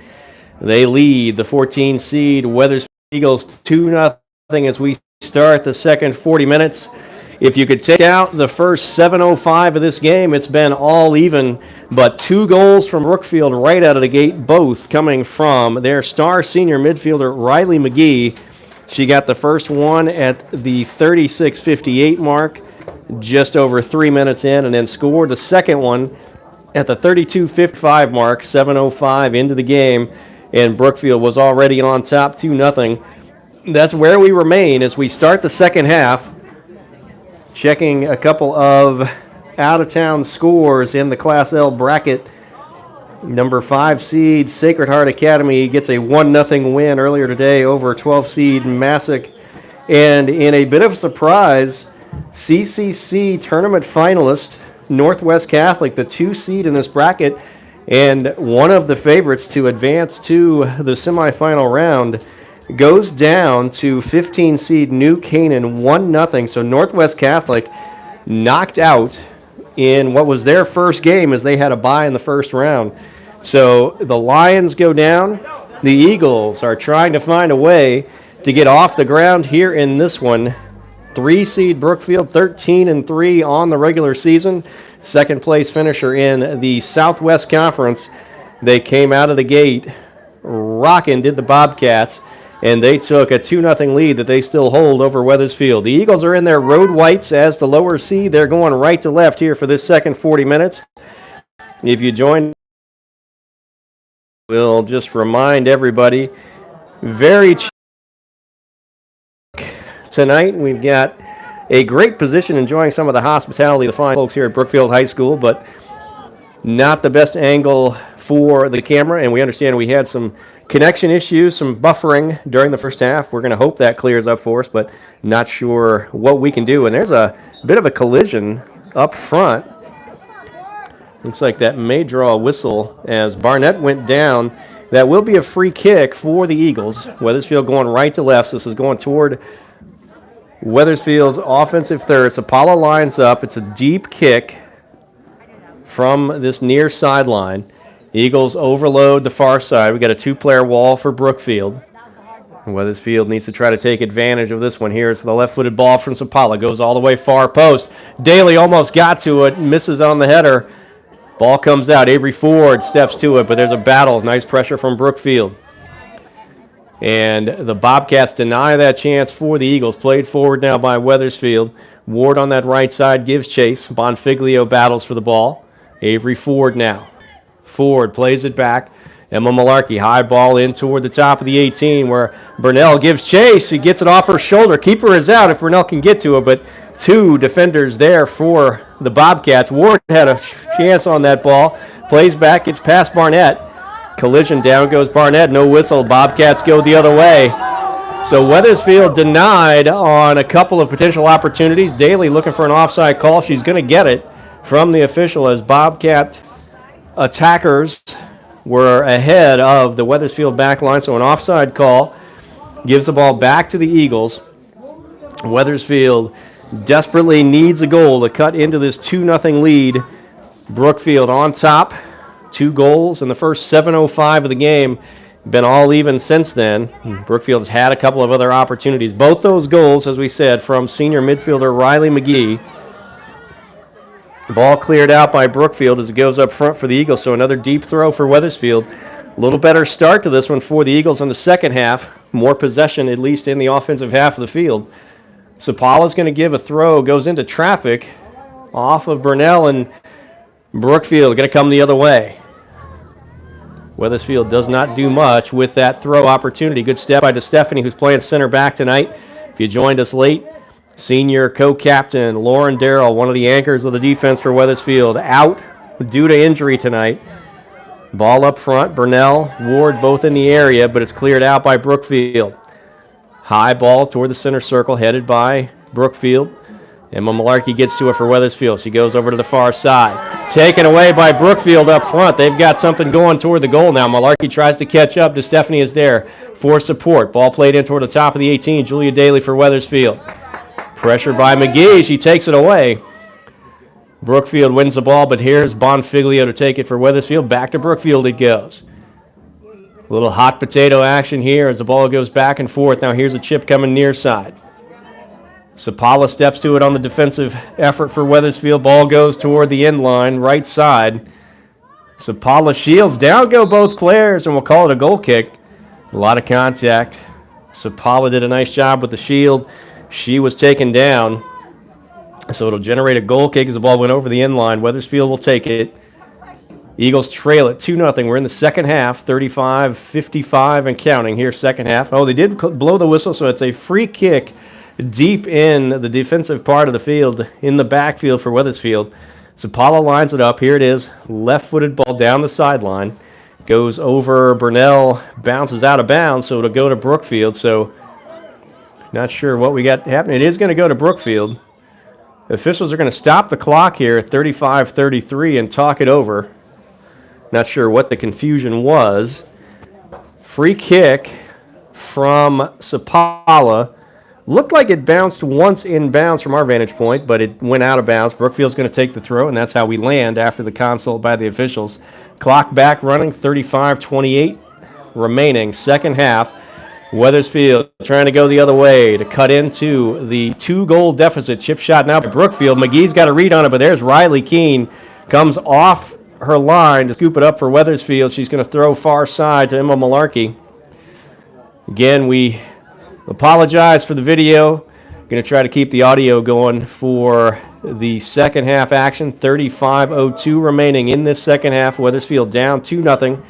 They lead the 14 seed Weathersfield Eagles 2-0 as we start the second 40 minutes. If you could take out the first 7:05 of this game, it's been all even, but 2 goals from Brookfield right out of the gate, both coming from their star senior midfielder, Riley McGee. She got the first one at the 36:58 mark, just over 3 minutes in, and then scored the second one at the 32:55 mark, 7:05 into the game, and Brookfield was already on top 2-0. That's where we remain as we start the second half. Checking a couple of out-of-town scores in the Class L bracket. Number 5 seed Sacred Heart Academy gets a 1-0 win earlier today over 12 seed Massac. And in a bit of a surprise, CCC tournament finalist Northwest Catholic, the 2 seed in this bracket, and one of the favorites to advance to the semifinal round, goes down to 15 seed New Canaan 1-0. So Northwest Catholic knocked out in what was their first game as they had a bye in the first round. So the Lions go down. The Eagles are trying to find a way to get off the ground here in this one. 3 seed Brookfield, 13-3 on the regular season. Second place finisher in the Southwest Conference. They came out of the gate rocking, did the Bobcats. And they took a 2-0 lead that they still hold over Weathersfield. The Eagles are in their road whites as the lower seed. They're going right to left here for this second 40 minutes. If you join, we'll just remind everybody, very cheap tonight. We've got a great position enjoying some of the hospitality of the fine folks here at Brookfield High School, but not the best angle for the camera, and we understand we had some connection issues, some buffering during the first half. We're going to hope that clears up for us, but not sure what we can do. And there's a bit of a collision up front. Looks like that may draw a whistle as Barnett went down. That will be a free kick for the Eagles. Weathersfield going right to left, so this is going toward Weathersfield's offensive third. Sapala lines up. It's a deep kick from this near sideline. Eagles overload the far side. We got a 2-player wall for Brookfield. Weathersfield needs to try to take advantage of this one here. It's the left-footed ball from Sapala. Goes all the way far post. Daly almost got to it. Misses on the header. Ball comes out. Avery Ford steps to it, but there's a battle. Nice pressure from Brookfield. And the Bobcats deny that chance for the Eagles. Played forward now by Weathersfield. Ward on that right side gives chase. Bonfiglio battles for the ball. Avery Ford now. Ford plays it back. Emma Malarkey, high ball in toward the top of the 18 where Burnell gives chase. He gets it off her shoulder. Keeper is out if Burnell can get to it, but 2 defenders there for the Bobcats. Ward had a chance on that ball. Plays back, gets past Barnett. Collision, down goes Barnett. No whistle. Bobcats go the other way. So Weathersfield denied on a couple of potential opportunities. Daly looking for an offside call. She's going to get it from the official as Bobcat attackers were ahead of the Weathersfield back line, so an offside call gives the ball back to the Eagles. Weathersfield desperately needs a goal to cut into this 2-0 lead. Brookfield on top, 2 goals in the first 7:05 of the game. Been all even since then. Brookfield's had a couple of other opportunities. Both those goals, as we said, from senior midfielder Riley McGee. Ball cleared out by Brookfield as it goes up front for the Eagles, so another deep throw for Weathersfield. A little better start to this one for the Eagles in the second half. More possession, at least in the offensive half of the field. Sapala's going to give a throw, goes into traffic off of Burnell, and Brookfield going to come the other way. Weathersfield does not do much with that throw opportunity. Good step by DeStefani, who's playing center back tonight. If you joined us late, senior co-captain Lauren Darrell, one of the anchors of the defense for Weathersfield, out due to injury tonight. Ball up front, Burnell, Ward both in the area, but it's cleared out by Brookfield. High ball toward the center circle, headed by Brookfield. Emma Malarkey gets to it for Weathersfield. She goes over to the far side. Taken away by Brookfield up front. They've got something going toward the goal now. Malarkey tries to catch up. DeStefani is there for support. Ball played in toward the top of the 18. Julia Daly for Weathersfield. Pressure by McGee. She takes it away. Brookfield wins the ball, but here's Bonfiglio to take it for Weathersfield. Back to Brookfield it goes. A little hot potato action here as the ball goes back and forth. Now here's a chip coming near side. Sapala steps to it on the defensive effort for Weathersfield. Ball goes toward the end line, right side. Sapala shields. Down go both players, and we'll call it a goal kick. A lot of contact. Sapala did a nice job with the shield. She was taken down. So it'll generate a goal kick as the ball went over the end line. Weathersfield will take it. Eagles trail it 2-0. We're in the second half, 35-55 and counting here, second half. Oh, they did blow the whistle, so it's a free kick deep in the defensive part of the field, in the backfield for Weathersfield. Sapala lines it up. Here it is. Left-footed ball down the sideline. Goes over Burnell, bounces out of bounds, so it'll go to Brookfield. So not sure what we got happening. It is going to go to Brookfield. The officials are going to stop the clock here at 35-33 and talk it over. Not sure what the confusion was. Free kick from Sapala. Looked like it bounced once in bounds from our vantage point, but it went out of bounds. Brookfield's going to take the throw, and that's how we land after the consult by the officials. Clock back running, 35-28 remaining, second half. Weathersfield trying to go the other way to cut into the 2-goal deficit. Chip shot now by Brookfield. McGee's got a read on it, but there's Riley Keene. Comes off her line to scoop it up for Weathersfield. She's going to throw far side to Emma Malarkey. Again, we apologize for the video. Going to try to keep the audio going for the second half action. 35-02 remaining in this second half. Weathersfield down 2-0.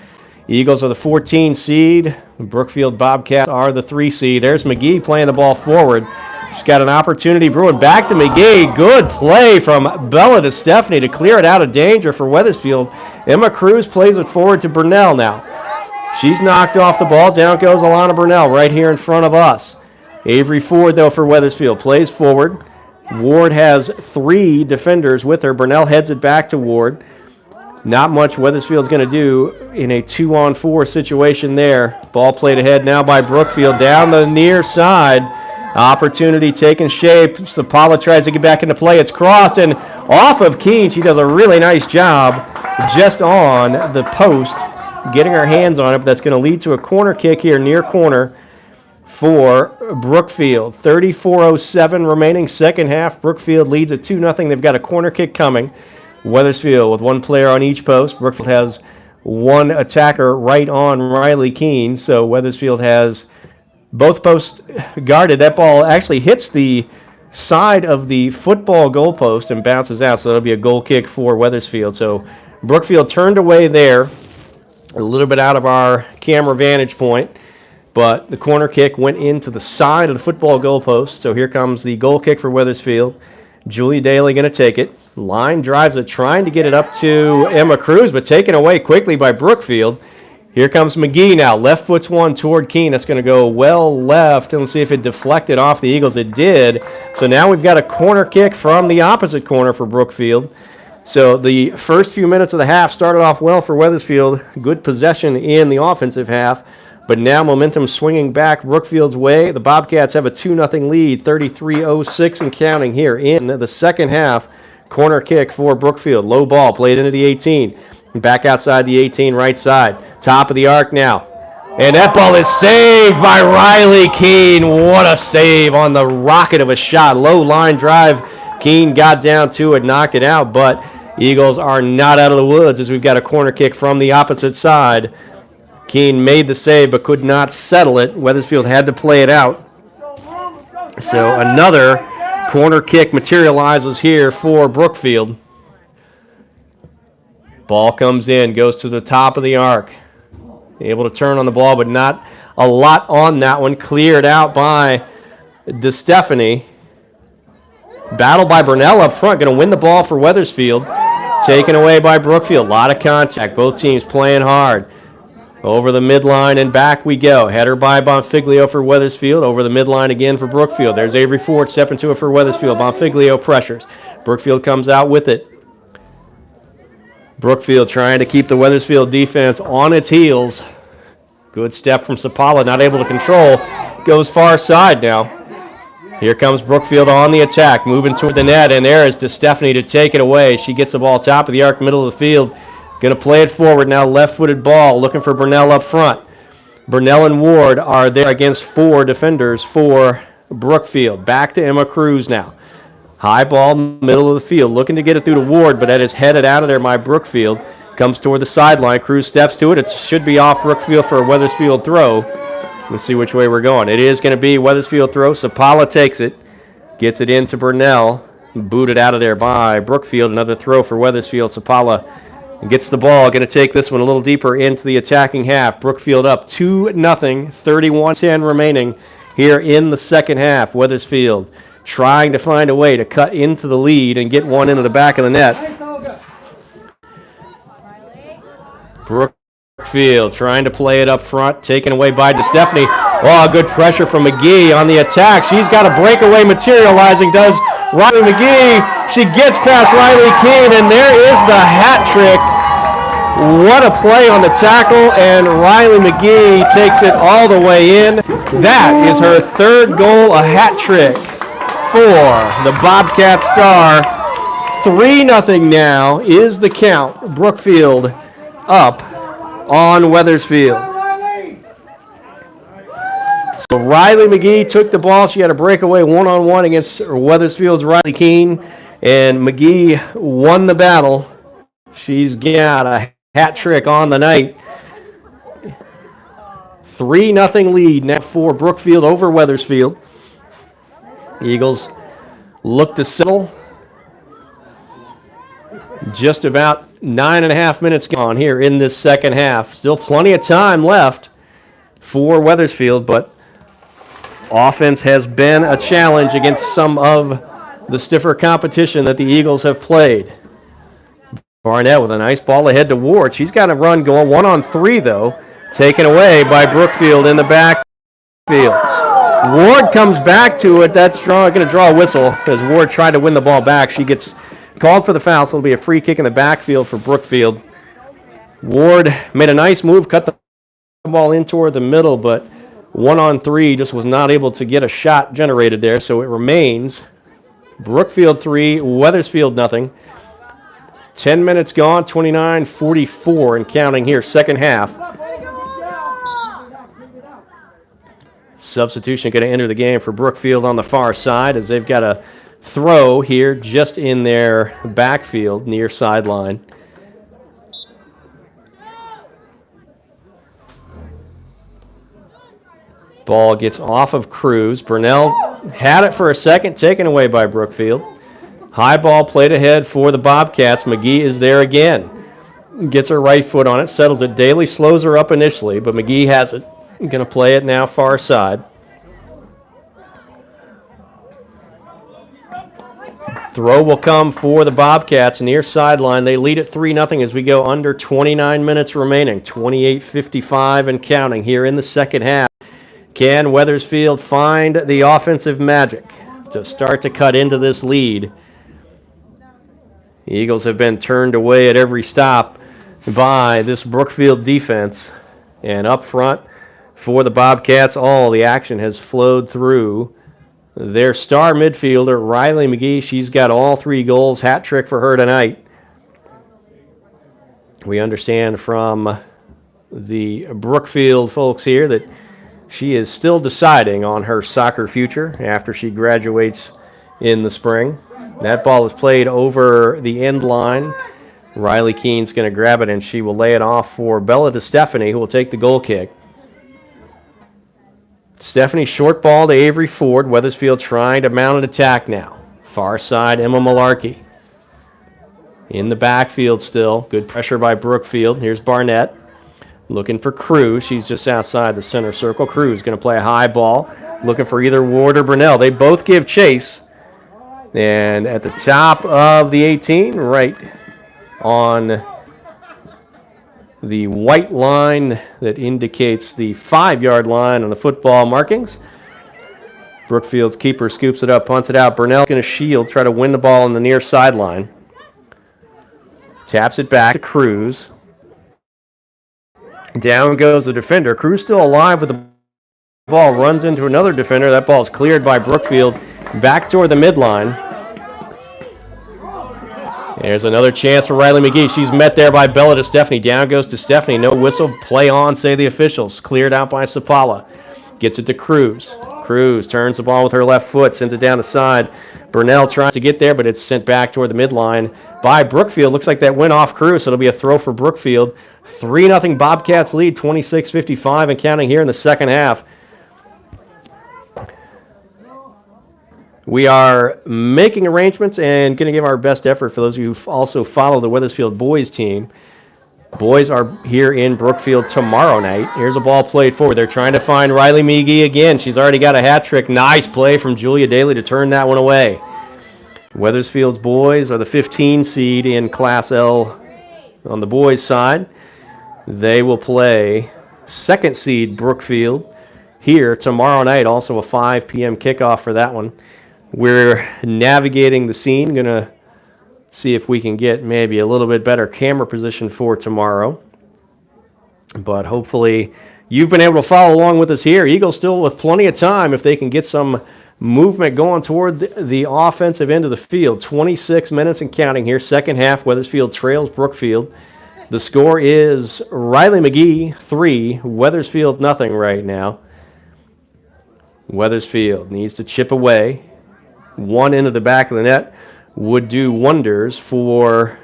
Eagles are the 14 seed. Brookfield Bobcats are the 3 seed. There's McGee playing the ball forward. She's got an opportunity brewing. Back to McGee. Good play from Bella DeStefani to clear it out of danger for Weathersfield. Emma Cruz plays it forward to Burnell now. She's knocked off the ball. Down goes Alana Burnell right here in front of us. Avery Ford, though, for Weathersfield. Plays forward. Ward has 3 defenders with her. Burnell heads it back to Ward. Not much Weathersfield's going to do in a 2-on-4 situation there. Ball played ahead now by Brookfield down the near side. Opportunity taking shape. Sapala tries to get back into play. It's crossed and off of Keene. She does a really nice job just on the post, getting her hands on it. But that's going to lead to a corner kick here near corner for Brookfield. 34:07 remaining, second half. Brookfield leads at 2-0. They've got a corner kick coming. Weathersfield with 1 player on each post. Brookfield has 1 attacker right on Riley Keene. So Weathersfield has both posts guarded. That ball actually hits the side of the football goalpost and bounces out. So it'll be a goal kick for Weathersfield. So Brookfield turned away there, a little bit out of our camera vantage point. But the corner kick went into the side of the football goalpost. So here comes the goal kick for Weathersfield. Julia Daly going to take it. Line drives it, trying to get it up to Emma Cruz, but taken away quickly by Brookfield. Here comes McGee now. Left foot's one toward Keene. That's going to go well left. And let's see if it deflected off the Eagles. It did. So now we've got a corner kick from the opposite corner for Brookfield. So the first few minutes of the half started off well for Weathersfield. Good possession in the offensive half. But now momentum swinging back Brookfield's way. The Bobcats have a 2-0 lead, 33:06 and counting here in the second half. Corner kick for Brookfield. Low ball played into the 18. Back outside the 18, right side. Top of the arc now. And that ball is saved by Riley Keene. What a save on the rocket of a shot. Low line drive. Keene got down to it, knocked it out. But Eagles are not out of the woods as we've got a corner kick from the opposite side. Keene made the save but could not settle it. Weathersfield had to play it out. So another corner kick materializes here for Brookfield. Ball comes in, goes to the top of the arc. Able to turn on the ball, but not a lot on that one. Cleared out by DeStefani. Battle by Burnell up front. Going to win the ball for Weathersfield. Taken away by Brookfield. A lot of contact. Both teams playing hard. Over the midline and back we go. Header by Bonfiglio for Wethersfield. Over the midline again for Brookfield. There's Avery Ford stepping to it for Wethersfield. Bonfiglio pressures. Brookfield comes out with it. Brookfield trying to keep the Wethersfield defense on its heels. Good step from Sapala, not able to control. Goes far side now. Here comes Brookfield on the attack, moving toward the net, and there is DeStefani to take it away. She gets the ball top of the arc, middle of the field. Going to play it forward now, left-footed ball, looking for Burnell up front. Burnell and Ward are there against 4 defenders for Brookfield. Back to Emma Cruz now. High ball, middle of the field, looking to get it through to Ward, but that is headed out of there by Brookfield. Comes toward the sideline. Cruz steps to it. It should be off Brookfield for a Wethersfield throw. Let's see which way we're going. It is going to be Wethersfield throw. Sapala takes it. Gets it into Burnell. Booted out of there by Brookfield. Another throw for Wethersfield. Sapala gets the ball. Going to take this one a little deeper into the attacking half. Brookfield up 2-0. 31-10 remaining here in the second half. Wethersfield trying to find a way to cut into the lead and get one into the back of the net. Brookfield trying to play it up front, taken away by DeStefani. Oh, good pressure from McGee on the attack. She's got a breakaway materializing, does Riley McGee. She gets past Riley Keene, and there is the hat trick. What a play on the tackle, and Riley McGee takes it all the way in. That is her third goal, a hat trick for the Bobcat star. 3-0 now is the count. Brookfield up on Wethersfield. So Riley McGee took the ball. She had a breakaway one-on-one against Wethersfield's Riley Keene, and McGee won the battle. She's got a hat trick on the night. 3-0 lead now for Brookfield over Wethersfield. Eagles look to settle. Just about 9.5 minutes gone here in this second half. Still plenty of time left for Wethersfield, but offense has been a challenge against some of the stiffer competition that the Eagles have played. Barnett with a nice ball ahead to Ward. She's got a run going 1-on-3, though, taken away by Brookfield in the backfield. Ward comes back to it. That's going to draw a whistle as Ward tried to win the ball back. She gets called for the foul, so it'll be a free kick in the backfield for Brookfield. Ward made a nice move, cut the ball in toward the middle, but 1-on-3 just was not able to get a shot generated there, so it remains Brookfield 3, Wethersfield nothing. 10 minutes gone, 29-44 and counting here, second half. Substitution going to enter the game for Brookfield on the far side as they've got a throw here just in their backfield near sideline. Ball gets off of Cruz. Burnell had it for a second, taken away by Brookfield. High ball played ahead for the Bobcats. McGee is there again. Gets her right foot on it, settles it. Daly slows her up initially, but McGee has it. Going to play it now far side. Throw will come for the Bobcats near sideline. They lead it 3-0 as we go under 29 minutes remaining. 28-55 and counting here in the second half. Can Wethersfield find the offensive magic to start to cut into this lead? The Eagles have been turned away at every stop by this Brookfield defense. And up front for the Bobcats, all the action has flowed through their star midfielder, Riley McGee. She's got all 3 goals. Hat trick for her tonight. We understand from the Brookfield folks here that she is still deciding on her soccer future after she graduates in the spring. That ball is played over the end line. Riley Keene's going to grab it, and she will lay it off for Bella DeStefani, who will take the goal kick. Stephanie short ball to Avery Ford. Wethersfield trying to mount an attack now. Far side, Emma Malarkey. In the backfield still. Good pressure by Brookfield. Here's Barnett. Looking for Cruz. She's just outside the center circle. Cruz going to play a high ball. Looking for either Ward or Burnell. They both give chase. And at the top of the 18, right on the white line that indicates the 5-yard line on the football markings. Brookfield's keeper scoops it up, punts it out. Burnell's going to shield, try to win the ball on the near sideline. Taps it back to Cruz. Down goes the defender. Cruz still alive with the ball, runs into another defender. That ball is cleared by Brookfield back toward the midline. There's another chance for Riley McGee. She's met there by Bella DeStefani. Down goes DeStefani. No whistle. Play on, say the officials. Cleared out by Sapala. Gets it to Cruz. Cruz turns the ball with her left foot, sends it down the side. Burnell tries to get there, but it's sent back toward the midline by Brookfield. Looks like that went off Cruz, so it'll be a throw for Brookfield. 3-0 Bobcats lead, 26-55 and counting here in the second half. We are making arrangements and going to give our best effort for those of you who also follow the Wethersfield boys team. Boys are here in Brookfield tomorrow night. Here's a ball played forward. They're trying to find Riley McGee again. She's already got a hat trick. Nice play from Julia Daly to turn that one away. Wethersfield's boys are the 15 seed in Class L on the boys' side. They will play second seed Brookfield here tomorrow night. Also a 5 p.m. kickoff for that one. We're navigating the scene. Going to see if we can get maybe a little bit better camera position for tomorrow. But hopefully you've been able to follow along with us here. Eagles still with plenty of time if they can get some movement going toward the offensive end of the field. 26 minutes and counting here. Second half, Wethersfield trails Brookfield. The score is Riley McGee 3, Wethersfield nothing right now. Wethersfield needs to chip away. One into the back of the net would do wonders for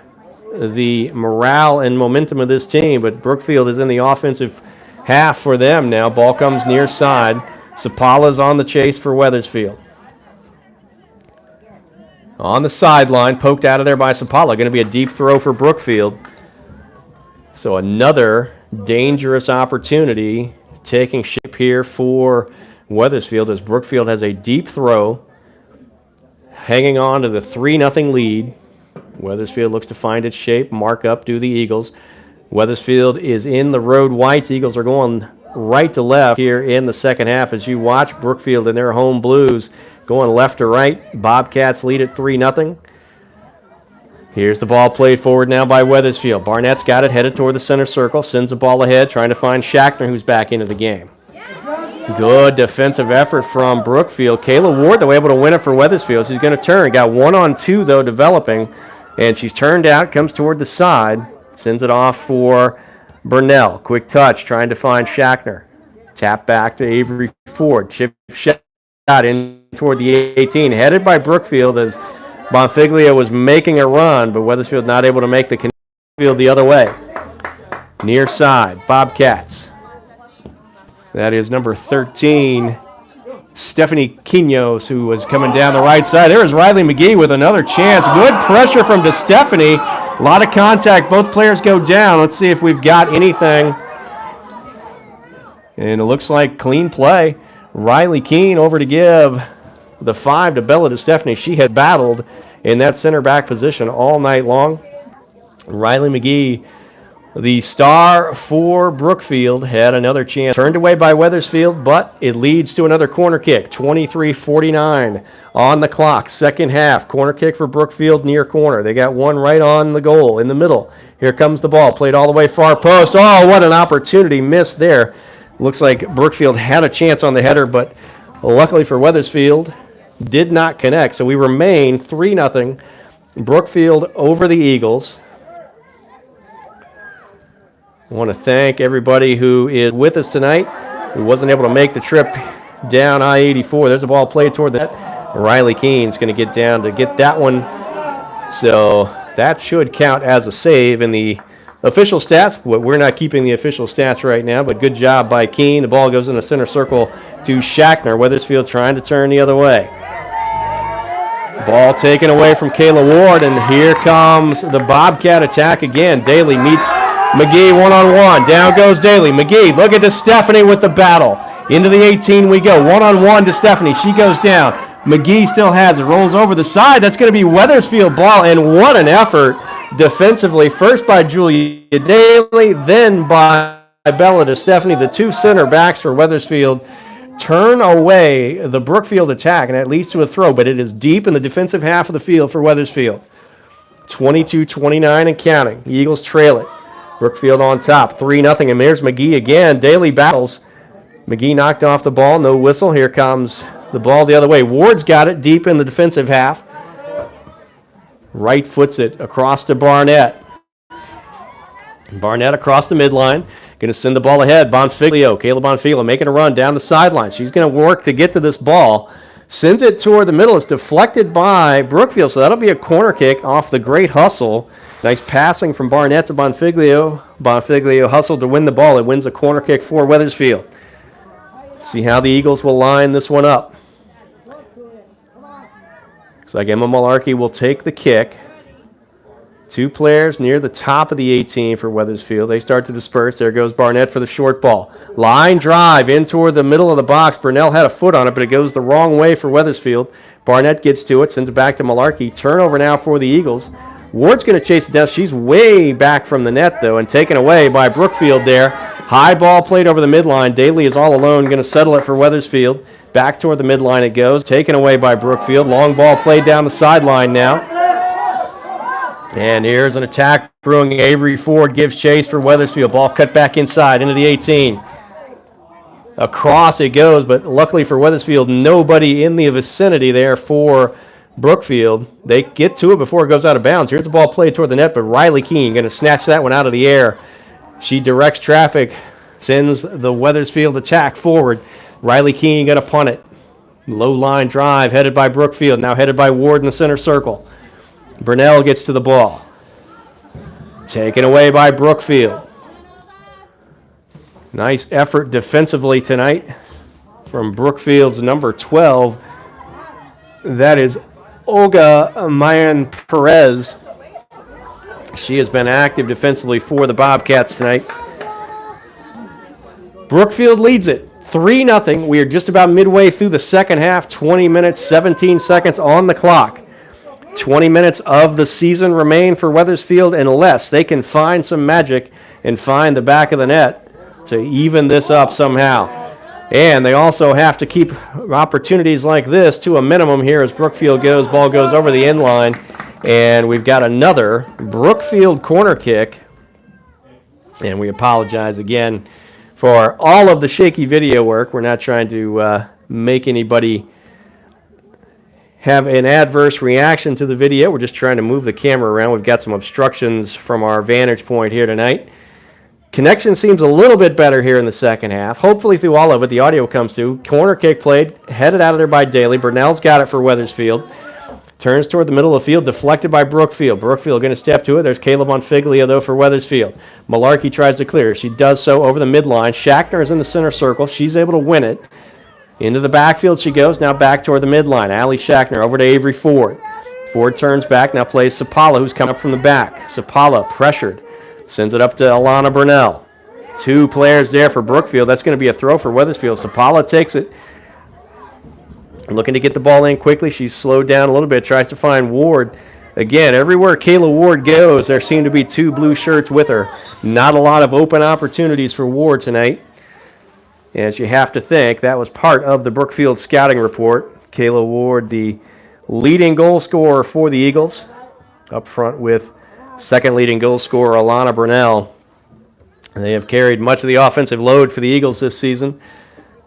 the morale and momentum of this team, but Brookfield is in the offensive half for them now. Ball comes near side. Sapala's on the chase for Wethersfield. On the sideline, poked out of there by Sapala. Going to be a deep throw for Brookfield. So another dangerous opportunity taking shape here for Wethersfield as Brookfield has a deep throw. Hanging on to the 3-0 lead. Wethersfield looks to find its shape, mark up, do the Eagles. Wethersfield is in the road whites. Eagles are going right to left here in the second half as you watch Brookfield and their home blues going left to right. Bobcats lead at 3-0. Here's the ball played forward now by Wethersfield. Barnett's got it headed toward the center circle, sends the ball ahead, trying to find Shackner, who's back into the game. Good defensive effort from Brookfield. Kayla Ward, though, able to win it for Wethersfield. She's going to turn. Got 1-on-2, though, developing. And she's turned out, comes toward the side. Sends it off for Burnell. Quick touch, trying to find Shackner. Tap back to Avery Ford. Chip shot in toward the 18. Headed by Brookfield as Bonfiglio was making a run, but Wethersfield not able to make the field the other way. Near side, Bobcats. That is number 13, Stephanie Quinoz, who was coming down the right side. There is Riley McGee with another chance. Good pressure from DeStefani. A lot of contact. Both players go down. Let's see if we've got anything. And it looks like clean play. Riley Keene over to give the 5 to Bella DeStefani. She had battled in that center back position all night long. Riley McGee, the star for Brookfield, had another chance. Turned away by Wethersfield, but it leads to another corner kick. 23:49 on the clock. Second half. Corner kick for Brookfield near corner. They got one right on the goal in the middle. Here comes the ball. Played all the way far post. Oh, what an opportunity missed there. Looks like Brookfield had a chance on the header, but luckily for Wethersfield, did not connect. So we remain 3-0. Brookfield over the Eagles. I want to thank everybody who is with us tonight, who wasn't able to make the trip down I-84. There's a ball played toward that. Riley Keene's going to get down to get that one. So that should count as a save in the official stats. We're not keeping the official stats right now, but good job by Keene. The ball goes in the center circle to Shackner. Wethersfield trying to turn the other way. Ball taken away from Kayla Ward, and here comes the Bobcat attack again. Daly meets McGee one-on-one. Down goes Daly. McGee, look at DeStefani with the battle. Into the 18 we go. One-on-one DeStefani. She goes down. McGee still has it. Rolls over the side. That's going to be Wethersfield ball, and what an effort defensively. First by Julia Daly, then by Bella DeStefani. The two center backs for Wethersfield turn away the Brookfield attack, and that leads to a throw, but it is deep in the defensive half of the field for Wethersfield. 22-29 and counting. The Eagles trail it. Brookfield on top, 3-0, and there's McGee again. Daly battles. McGee knocked off the ball, no whistle. Here comes the ball the other way. Ward's got it deep in the defensive half. Right foots it across to Barnett. Barnett across the midline. Going to send the ball ahead. Bonfiglio, Kayla Bonfiglio making a run down the sideline. She's going to work to get to this ball. Sends it toward the middle. It's deflected by Brookfield, so that'll be a corner kick off the great hustle. Nice passing from Barnett to Bonfiglio. Bonfiglio hustled to win the ball. It wins a corner kick for Wethersfield. See how the Eagles will line this one up. Looks like Emma Malarkey will take the kick. Two players near the top of the 18 for Wethersfield. They start to disperse. There goes Barnett for the short ball. Line drive in toward the middle of the box. Burnell had a foot on it, but it goes the wrong way for Wethersfield. Barnett gets to it, sends it back to Malarkey. Turnover now for the Eagles. Ward's going to chase it down. She's way back from the net, though, and taken away by Brookfield there. High ball played over the midline. Daly is all alone, going to settle it for Wethersfield. Back toward the midline it goes. Taken away by Brookfield. Long ball played down the sideline now. And here's an attack brewing. Avery Ford gives chase for Wethersfield. Ball cut back inside into the 18. Across it goes, but luckily for Wethersfield, nobody in the vicinity there for Brookfield. They get to it before it goes out of bounds. Here's the ball played toward the net, but Riley Keene going to snatch that one out of the air. She directs traffic, sends the Wethersfield attack forward. Riley Keene going to punt it. Low line drive headed by Brookfield, now headed by Ward in the center circle. Burnell gets to the ball. Taken away by Brookfield. Nice effort defensively tonight from Brookfield's number 12. That is Olga Mayan Perez. She has been active defensively for the Bobcats tonight. Brookfield leads it 3-0. We are just about midway through the second half. 20 minutes, 17 seconds on the clock. 20 minutes of the season remain for Wethersfield unless they can find some magic and find the back of the net to even this up somehow. And they also have to keep opportunities like this to a minimum here as Brookfield goes. Ball goes over the end line. And we've got another Brookfield corner kick. And we apologize again for all of the shaky video work. We're not trying to make anybody have an adverse reaction to the video. We're just trying to move the camera around. We've got some obstructions from our vantage point here tonight. Connection seems a little bit better here in the second half. Hopefully through all of it, the audio comes through. Corner kick played, headed out of there by Daly. Burnell's got it for Wethersfield. Turns toward the middle of the field, deflected by Brookfield. Brookfield going to step to it. There's Caleb Bonfiglio, though, for Wethersfield. Malarkey tries to clear. She does so over the midline. Shackner is in the center circle. She's able to win it. Into the backfield she goes, now back toward the midline. Allie Shackner over to Avery Ford. Ford turns back, now plays Sapala, who's come up from the back. Sapala pressured. Sends it up to Alana Burnell. Two players there for Brookfield. That's going to be a throw for Wethersfield. Sapala takes it. Looking to get the ball in quickly. She's slowed down a little bit. Tries to find Ward. Again, everywhere Kayla Ward goes, there seem to be two blue shirts with her. Not a lot of open opportunities for Ward tonight. As you have to think, that was part of the Brookfield scouting report. Kayla Ward, the leading goal scorer for the Eagles. Up front with second leading goal scorer, Alana Burnell. They have carried much of the offensive load for the Eagles this season.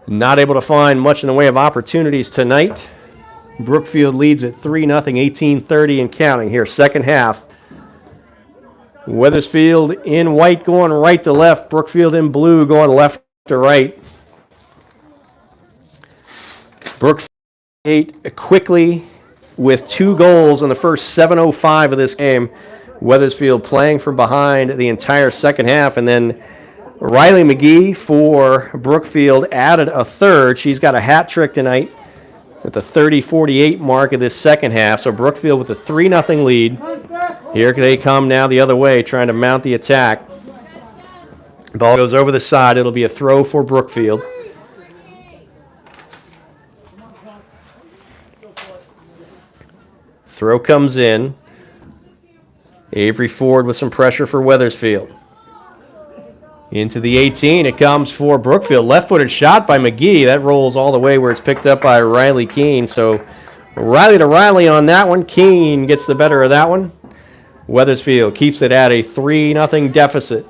Not able to find much in the way of opportunities tonight. Brookfield leads at 3-0, 18:30 and counting here, second half. Wethersfield in white going right to left. Brookfield in blue going left to right. Brookfield quickly with 2 goals in the first 7:05 of this game. Wethersfield playing from behind the entire second half, and then Riley McGee for Brookfield added a third. She's got a hat trick tonight at the 30:48 mark of this second half. So Brookfield with a 3-0 lead. Here they come now the other way, trying to mount the attack. Ball goes over the side. It'll be a throw for Brookfield. Throw comes in. Avery Ford with some pressure for Wethersfield. Into the 18, it comes for Brookfield. Left-footed shot by McGee. That rolls all the way where it's picked up by Riley Keene. So Riley to Riley on that one. Keene gets the better of that one. Wethersfield keeps it at a 3-0 deficit.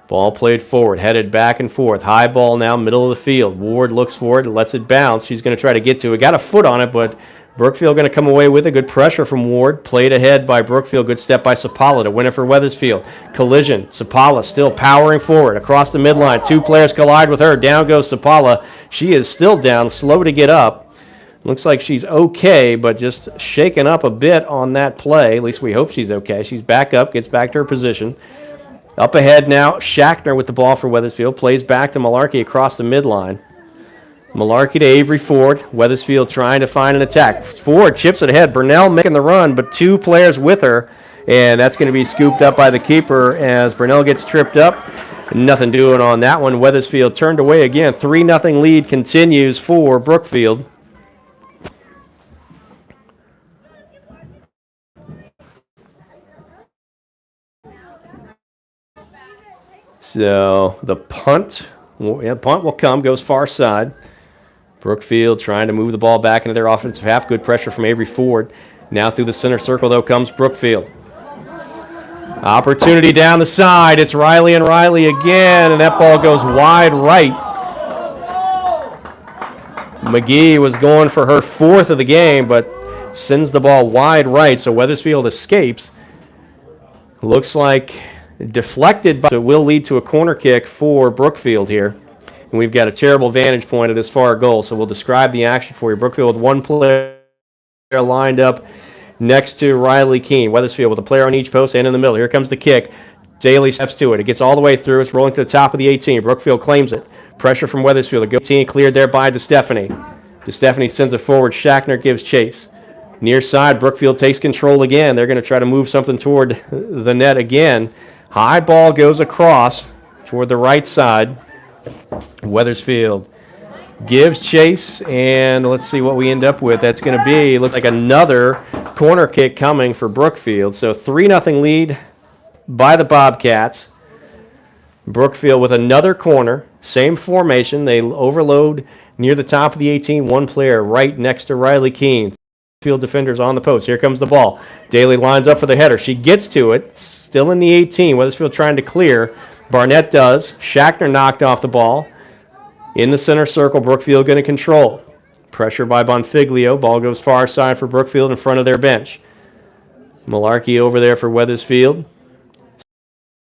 Ball played forward, headed back and forth. High ball now, middle of the field. Ward looks for it, lets it bounce. She's going to try to get to it. Got a foot on it, but Brookfield going to come away with a good pressure from Ward. Played ahead by Brookfield. Good step by Sapala to win it for Wethersfield. Collision. Sapala still powering forward across the midline. Two players collide with her. Down goes Sapala. She is still down, slow to get up. Looks like she's okay, but just shaken up a bit on that play. At least we hope she's okay. She's back up, gets back to her position. Up ahead now, Shackner with the ball for Wethersfield. Plays back to Malarkey across the midline. Malarkey to Avery Ford. Wethersfield trying to find an attack. Ford chips it ahead. Burnell making the run, but two players with her. And that's going to be scooped up by the keeper as Burnell gets tripped up. Nothing doing on that one. Wethersfield turned away again. 3-0 lead continues for Brookfield. So the punt will come, goes far side. Brookfield trying to move the ball back into their offensive half. Good pressure from Avery Ford. Now through the center circle, though, comes Brookfield. Opportunity down the side. It's Riley and Riley again, and that ball goes wide right. McGee was going for her fourth of the game, but sends the ball wide right, so Wethersfield escapes. Looks like deflected, but it will lead to a corner kick for Brookfield here. And we've got a terrible vantage point at this far goal, so we'll describe the action for you. Brookfield with one player lined up next to Riley Keene. Wethersfield with a player on each post and in the middle. Here comes the kick. Daly steps to it. It gets all the way through. It's rolling to the top of the 18. Brookfield claims it. Pressure from Wethersfield. The 18 cleared there by DeStefani. DeStefani sends it forward. Shackner gives chase. Near side, Brookfield takes control again. They're going to try to move something toward the net again. High ball goes across toward the right side. Wethersfield gives chase, and let's see what we end up with. That's going to be, looks like another corner kick coming for Brookfield. So 3-0 lead by the Bobcats. Brookfield with another corner, same formation. They overload near the top of the 18, one player right next to Riley Keene. Field defenders on the post. Here comes the ball. Daly lines up for the header. She gets to it. Still in the 18. Wethersfield trying to clear. Barnett does. Shackner knocked off the ball. In the center circle, Brookfield going to control. Pressure by Bonfiglio. Ball goes far side for Brookfield in front of their bench. Malarkey over there for Wethersfield.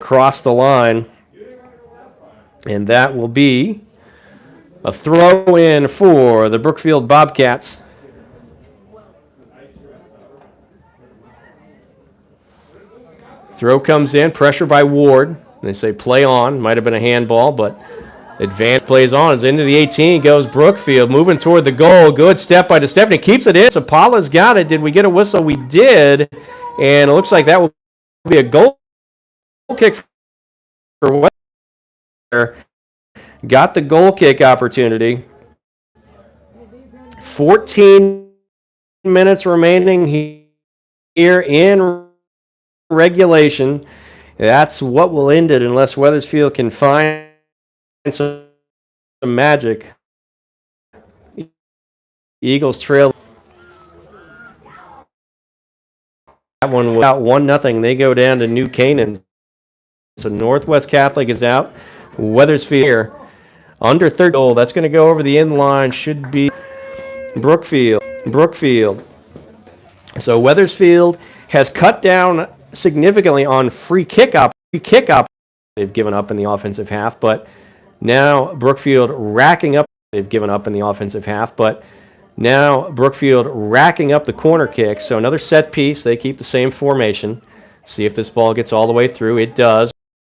Across the line. And that will be a throw in for the Brookfield Bobcats. Throw comes in, pressure by Ward. They say play on. Might have been a handball, but advance plays on. It's into the 18, goes Brookfield, moving toward the goal. Good step by DeStefani. Keeps it in. Sapala's got it. Did we get a whistle? We did. And it looks like that will be a goal kick for West. Got the goal kick opportunity. 14 minutes remaining here in regulation. That's what will end it unless Wethersfield can find some magic. Eagles trail. That one was out 1-0. They go down to New Canaan. So Northwest Catholic is out. Wethersfield here. Under third goal. That's going to go over the end line. Should be Brookfield. So Wethersfield has cut down significantly on free kick up. They've given up in the offensive half, but now Brookfield racking up. They've given up in the offensive half, but now Brookfield racking up the corner kicks. So another set piece. They keep the same formation. See if this ball gets all the way through. It does.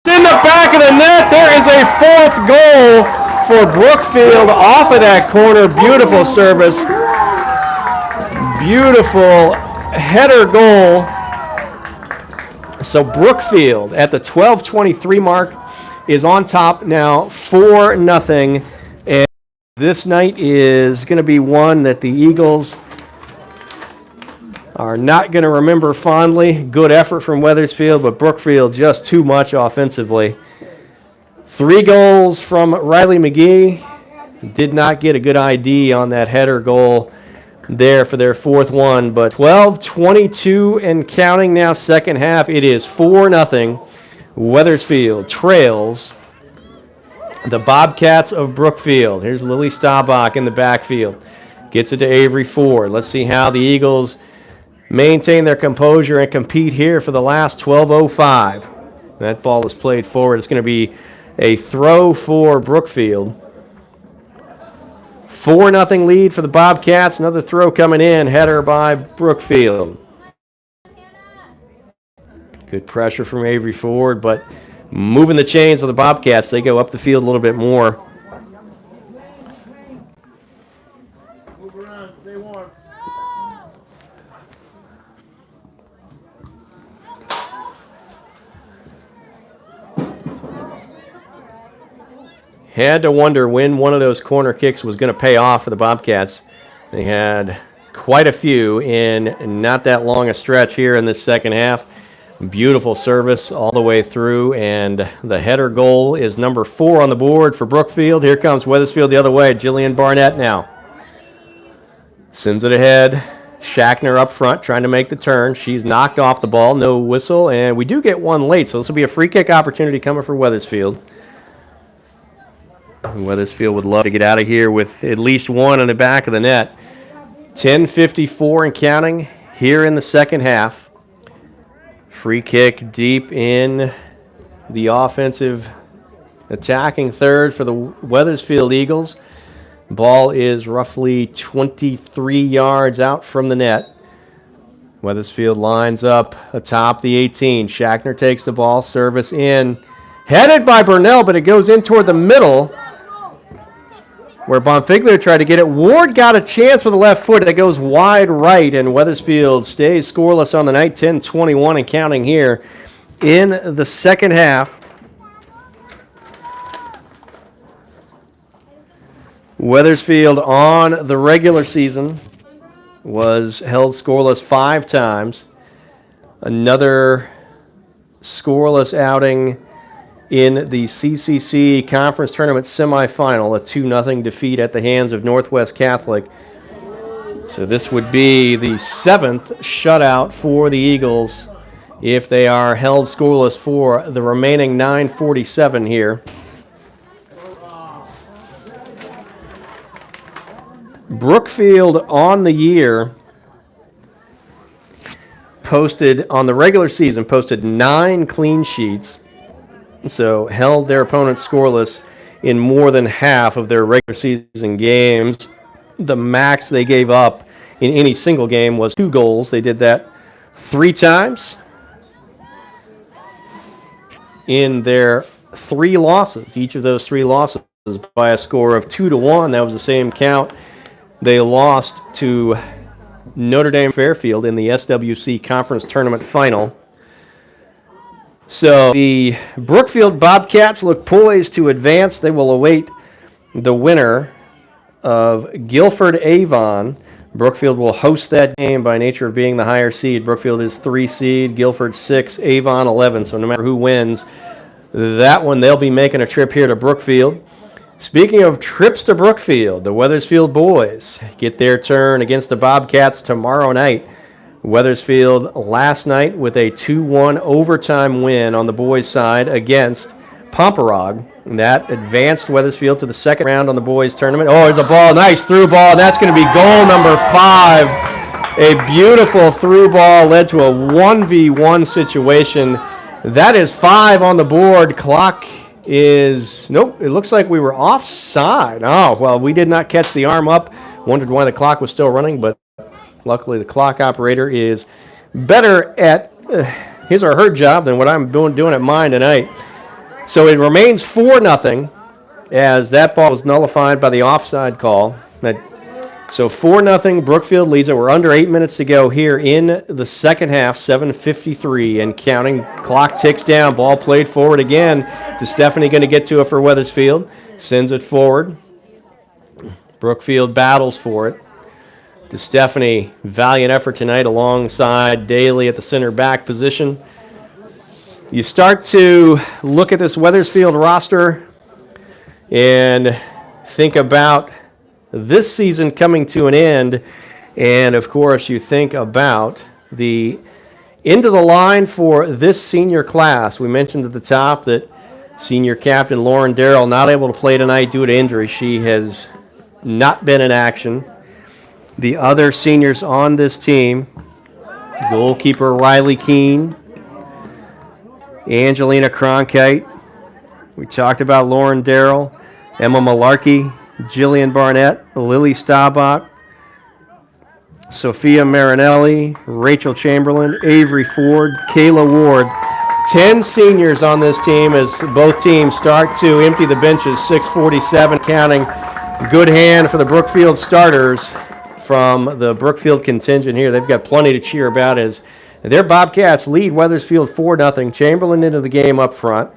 In the back of the net, there is a fourth goal for Brookfield off of that corner. Beautiful service. Beautiful header goal. So Brookfield at the 12:23 mark is on top now, 4-0. And this night is going to be one that the Eagles are not going to remember fondly. Good effort from Wethersfield, but Brookfield just too much offensively. 3 goals from Riley McGee. Did not get a good ID on that header goal there for their 4th one, but 12-22 and counting now, second half. It is 4-0. Wethersfield trails the Bobcats of Brookfield. Here's Lily Staubach in the backfield. Gets it to Avery Ford. Let's see how the Eagles maintain their composure and compete here for the last 12:05. That ball is played forward. It's going to be a throw for Brookfield. 4-0 lead for the Bobcats. Another throw coming in. Header by Brookfield. Good pressure from Avery Ford, but moving the chains of the Bobcats. They go up the field a little bit more. Move around, stay warm. Had to wonder when one of those corner kicks was going to pay off for the Bobcats. They had quite a few in not that long a stretch here in this second half. Beautiful service all the way through, and the header goal is number 4 on the board for Brookfield. Here comes Wethersfield the other way. Jillian Barnett now sends it ahead. Shackner up front trying to make the turn. She's knocked off the ball. No whistle, and we do get one late, so this will be a free kick opportunity coming for Wethersfield. Wethersfield would love to get out of here with at least one in the back of the net. 10:54 and counting here in the second half. Free kick deep in the offensive attacking third for the Wethersfield Eagles. Ball is roughly 23 yards out from the net. Wethersfield lines up atop the 18. Shackner takes the ball, service in. Headed by Burnell, but it goes in toward the middle, where Bonfigler tried to get it. Ward got a chance with the left foot. That goes wide right, and Wethersfield stays scoreless on the night, 10-21 and counting here in the second half. Wethersfield on the regular season was held scoreless 5 times. Another scoreless outing in the CCC Conference Tournament semifinal, a 2-0 defeat at the hands of Northwest Catholic. So this would be the 7th shutout for the Eagles if they are held scoreless for the remaining 9:47 here. Brookfield on the year on the regular season, posted 9 clean sheets. So held their opponents scoreless in more than half of their regular season games. The max they gave up in any single game was 2 goals. They did that 3 times in their 3 losses. Each of those 3 losses by a score of 2-1. That was the same count they lost to Notre Dame Fairfield in the SWC Conference Tournament final. So the Brookfield Bobcats look poised to advance. They will await the winner of Guilford-Avon. Brookfield will host that game by nature of being the higher seed. Brookfield is 3 seed, Guilford 6, Avon 11. So no matter who wins that one, they'll be making a trip here to Brookfield. Speaking of trips to Brookfield, the Wethersfield boys get their turn against the Bobcats tomorrow night. Wethersfield last night with a 2-1 overtime win on the boys' side against Pomperog. And that advanced Wethersfield to the second round on the boys' tournament. Oh, there's a ball, nice through ball, and that's going to be goal number 5. A beautiful through ball led to a 1v1 situation. That is 5 on the board. Clock is, nope, it looks like we were offside. Oh, well, we did not catch the arm up. Wondered why the clock was still running, but luckily the clock operator is better at his or her job than what I'm doing at mine tonight. So it remains 4-0 as that ball was nullified by the offside call. So 4-0, Brookfield leads it. We're under 8 minutes to go here in the second half, 7:53 and counting. Clock ticks down. Ball played forward again. DeStefani going to get to it for Wethersfield. Sends it forward. Brookfield battles for it. to Stephanie. Valiant effort tonight alongside Daly at the center back position. You start to look at this Wethersfield roster and think about this season coming to an end, and of course you think about the end of the line for this senior class. We mentioned at the top that senior captain Lauren Darrell not able to play tonight due to injury. She has not been in action. The other seniors on this team, goalkeeper Riley Keene, Angelina Cronkite. We talked about Lauren Darrell, Emma Malarkey, Jillian Barnett, Lily Staubach, Sophia Marinelli, Rachel Chamberlain, Avery Ford, Kayla Ward. 10 seniors on this team as both teams start to empty the benches, 6:47 counting. Good hand for the Brookfield starters from the Brookfield contingent here. They've got plenty to cheer about as their Bobcats lead Wethersfield 4-0. Chamberlain into the game up front,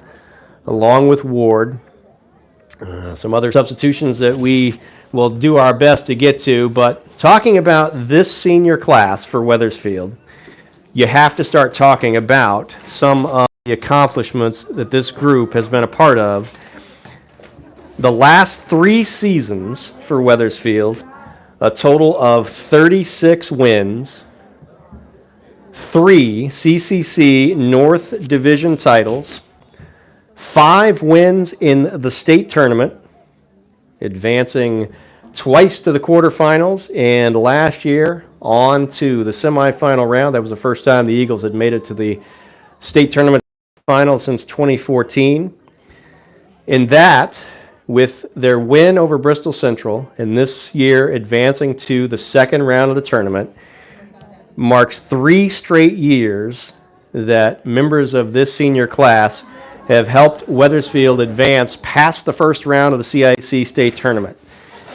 along with Ward. Some other substitutions that we will do our best to get to, but talking about this senior class for Wethersfield, you have to start talking about some of the accomplishments that this group has been a part of. The last 3 seasons for Wethersfield, a total of 36 wins, 3 CCC North Division titles, 5 wins in the state tournament, advancing twice to the quarterfinals, and last year on to the semifinal round. That was the first time the Eagles had made it to the state tournament final since 2014. In that, with their win over Bristol Central, and this year advancing to the second round of the tournament, marks 3 straight years that members of this senior class have helped Wethersfield advance past the first round of the CIAC state tournament.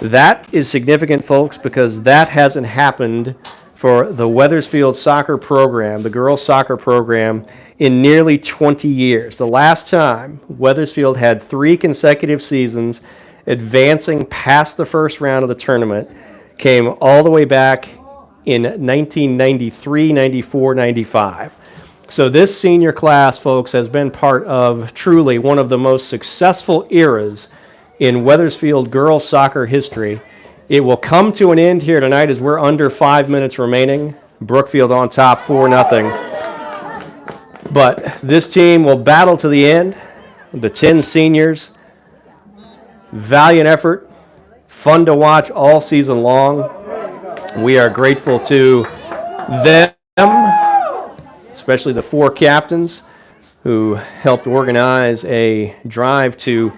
That is significant, folks, because that hasn't happened for the Wethersfield soccer program, the girls soccer program, in nearly 20 years. The last time Wethersfield had 3 consecutive seasons advancing past the first round of the tournament came all the way back in 1993, 94, 95. So this senior class, folks, has been part of truly one of the most successful eras in Wethersfield girls soccer history. It will come to an end here tonight as we're under 5 minutes remaining. Brookfield on top 4-0. But this team will battle to the end. The 10 seniors, valiant effort, fun to watch all season long. We are grateful to them, especially the 4 captains who helped organize a drive to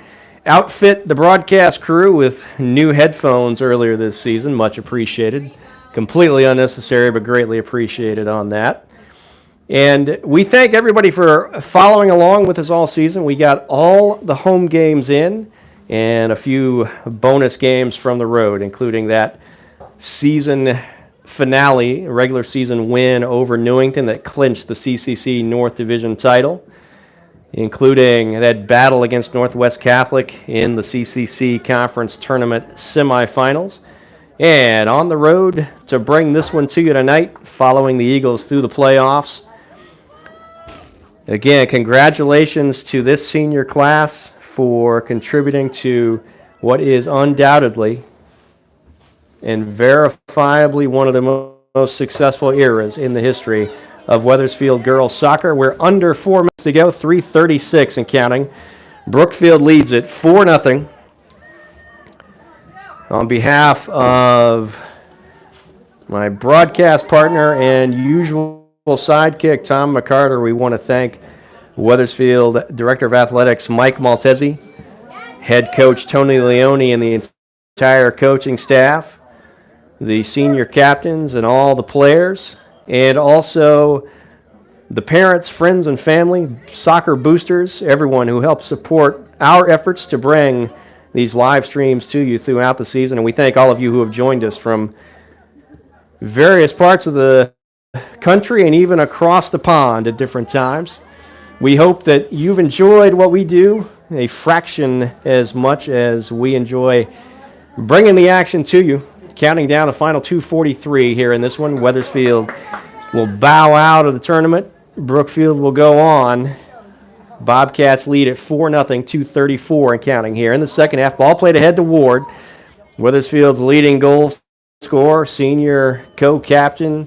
outfit the broadcast crew with new headphones earlier this season. Much appreciated. Completely unnecessary, but greatly appreciated on that. And we thank everybody for following along with us all season. We got all the home games in and a few bonus games from the road, including that season finale, regular season win over Newington that clinched the CCC North Division title, including that battle against Northwest Catholic in the CCC Conference Tournament semifinals. And on the road to bring this one to you tonight, following the Eagles through the playoffs. Again, congratulations to this senior class for contributing to what is undoubtedly and verifiably one of the most successful eras in the history of Wethersfield girls soccer. We're under 4 minutes to go, 3:36 and counting. Brookfield leads it 4-0. On behalf of my broadcast partner and usual sidekick, Tom McCarter, we want to thank Wethersfield Director of Athletics, Mike Maltese, head coach Tony Leone, and the entire coaching staff, the senior captains and all the players, and also the parents, friends, and family, soccer boosters, everyone who helps support our efforts to bring these live streams to you throughout the season. And we thank all of you who have joined us from various parts of the country and even across the pond at different times. We hope that you've enjoyed what we do a fraction as much as we enjoy bringing the action to you. counting down the final 2:43 here in this one. Wethersfield will bow out of the tournament. Brookfield will go on. Bobcats lead at 4-0, 2:34 and counting here in the second half. Ball played ahead to Ward. Wethersfield's leading goal scorer, senior co-captain,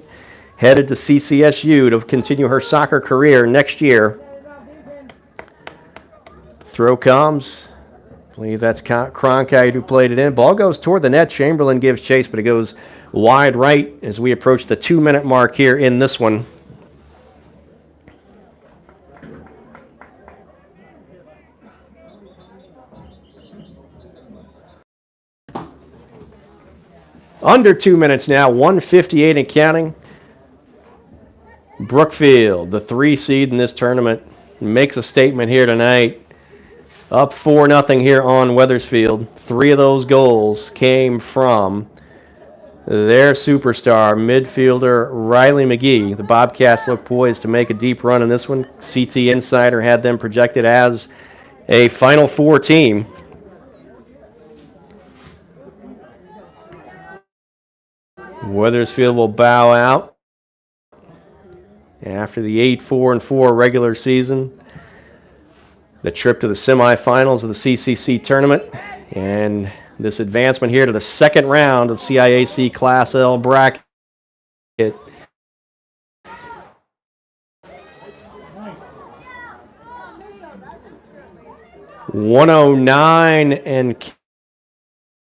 headed to CCSU to continue her soccer career next year. Throw comes. I believe that's Cronkite who played it in. Ball goes toward the net. Chamberlain gives chase, but it goes wide right as we approach the 2-minute mark here in this one. Under 2 minutes now, 1:58 and counting. Brookfield, the 3 seed in this tournament, makes a statement here tonight. Up 4-0 here on Wethersfield. 3 of those goals came from their superstar midfielder Riley McGee. The Bobcats look poised to make a deep run in this one. CT Insider had them projected as a Final Four team. Wethersfield will bow out after the 8-4-4 regular season. The trip to the semifinals of the CCC tournament, and this advancement here to the second round of the CIAC Class L bracket. 109 and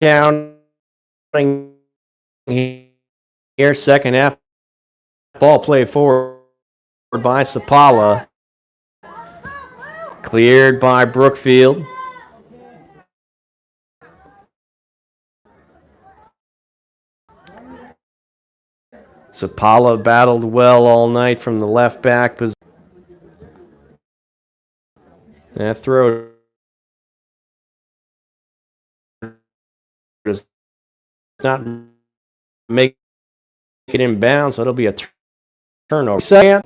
counting here, second half. Ball played forward by Sapala. Cleared by Brookfield. Sapala battled well all night from the left back position. That throw does not make it inbound, so it'll be a turnover. Second.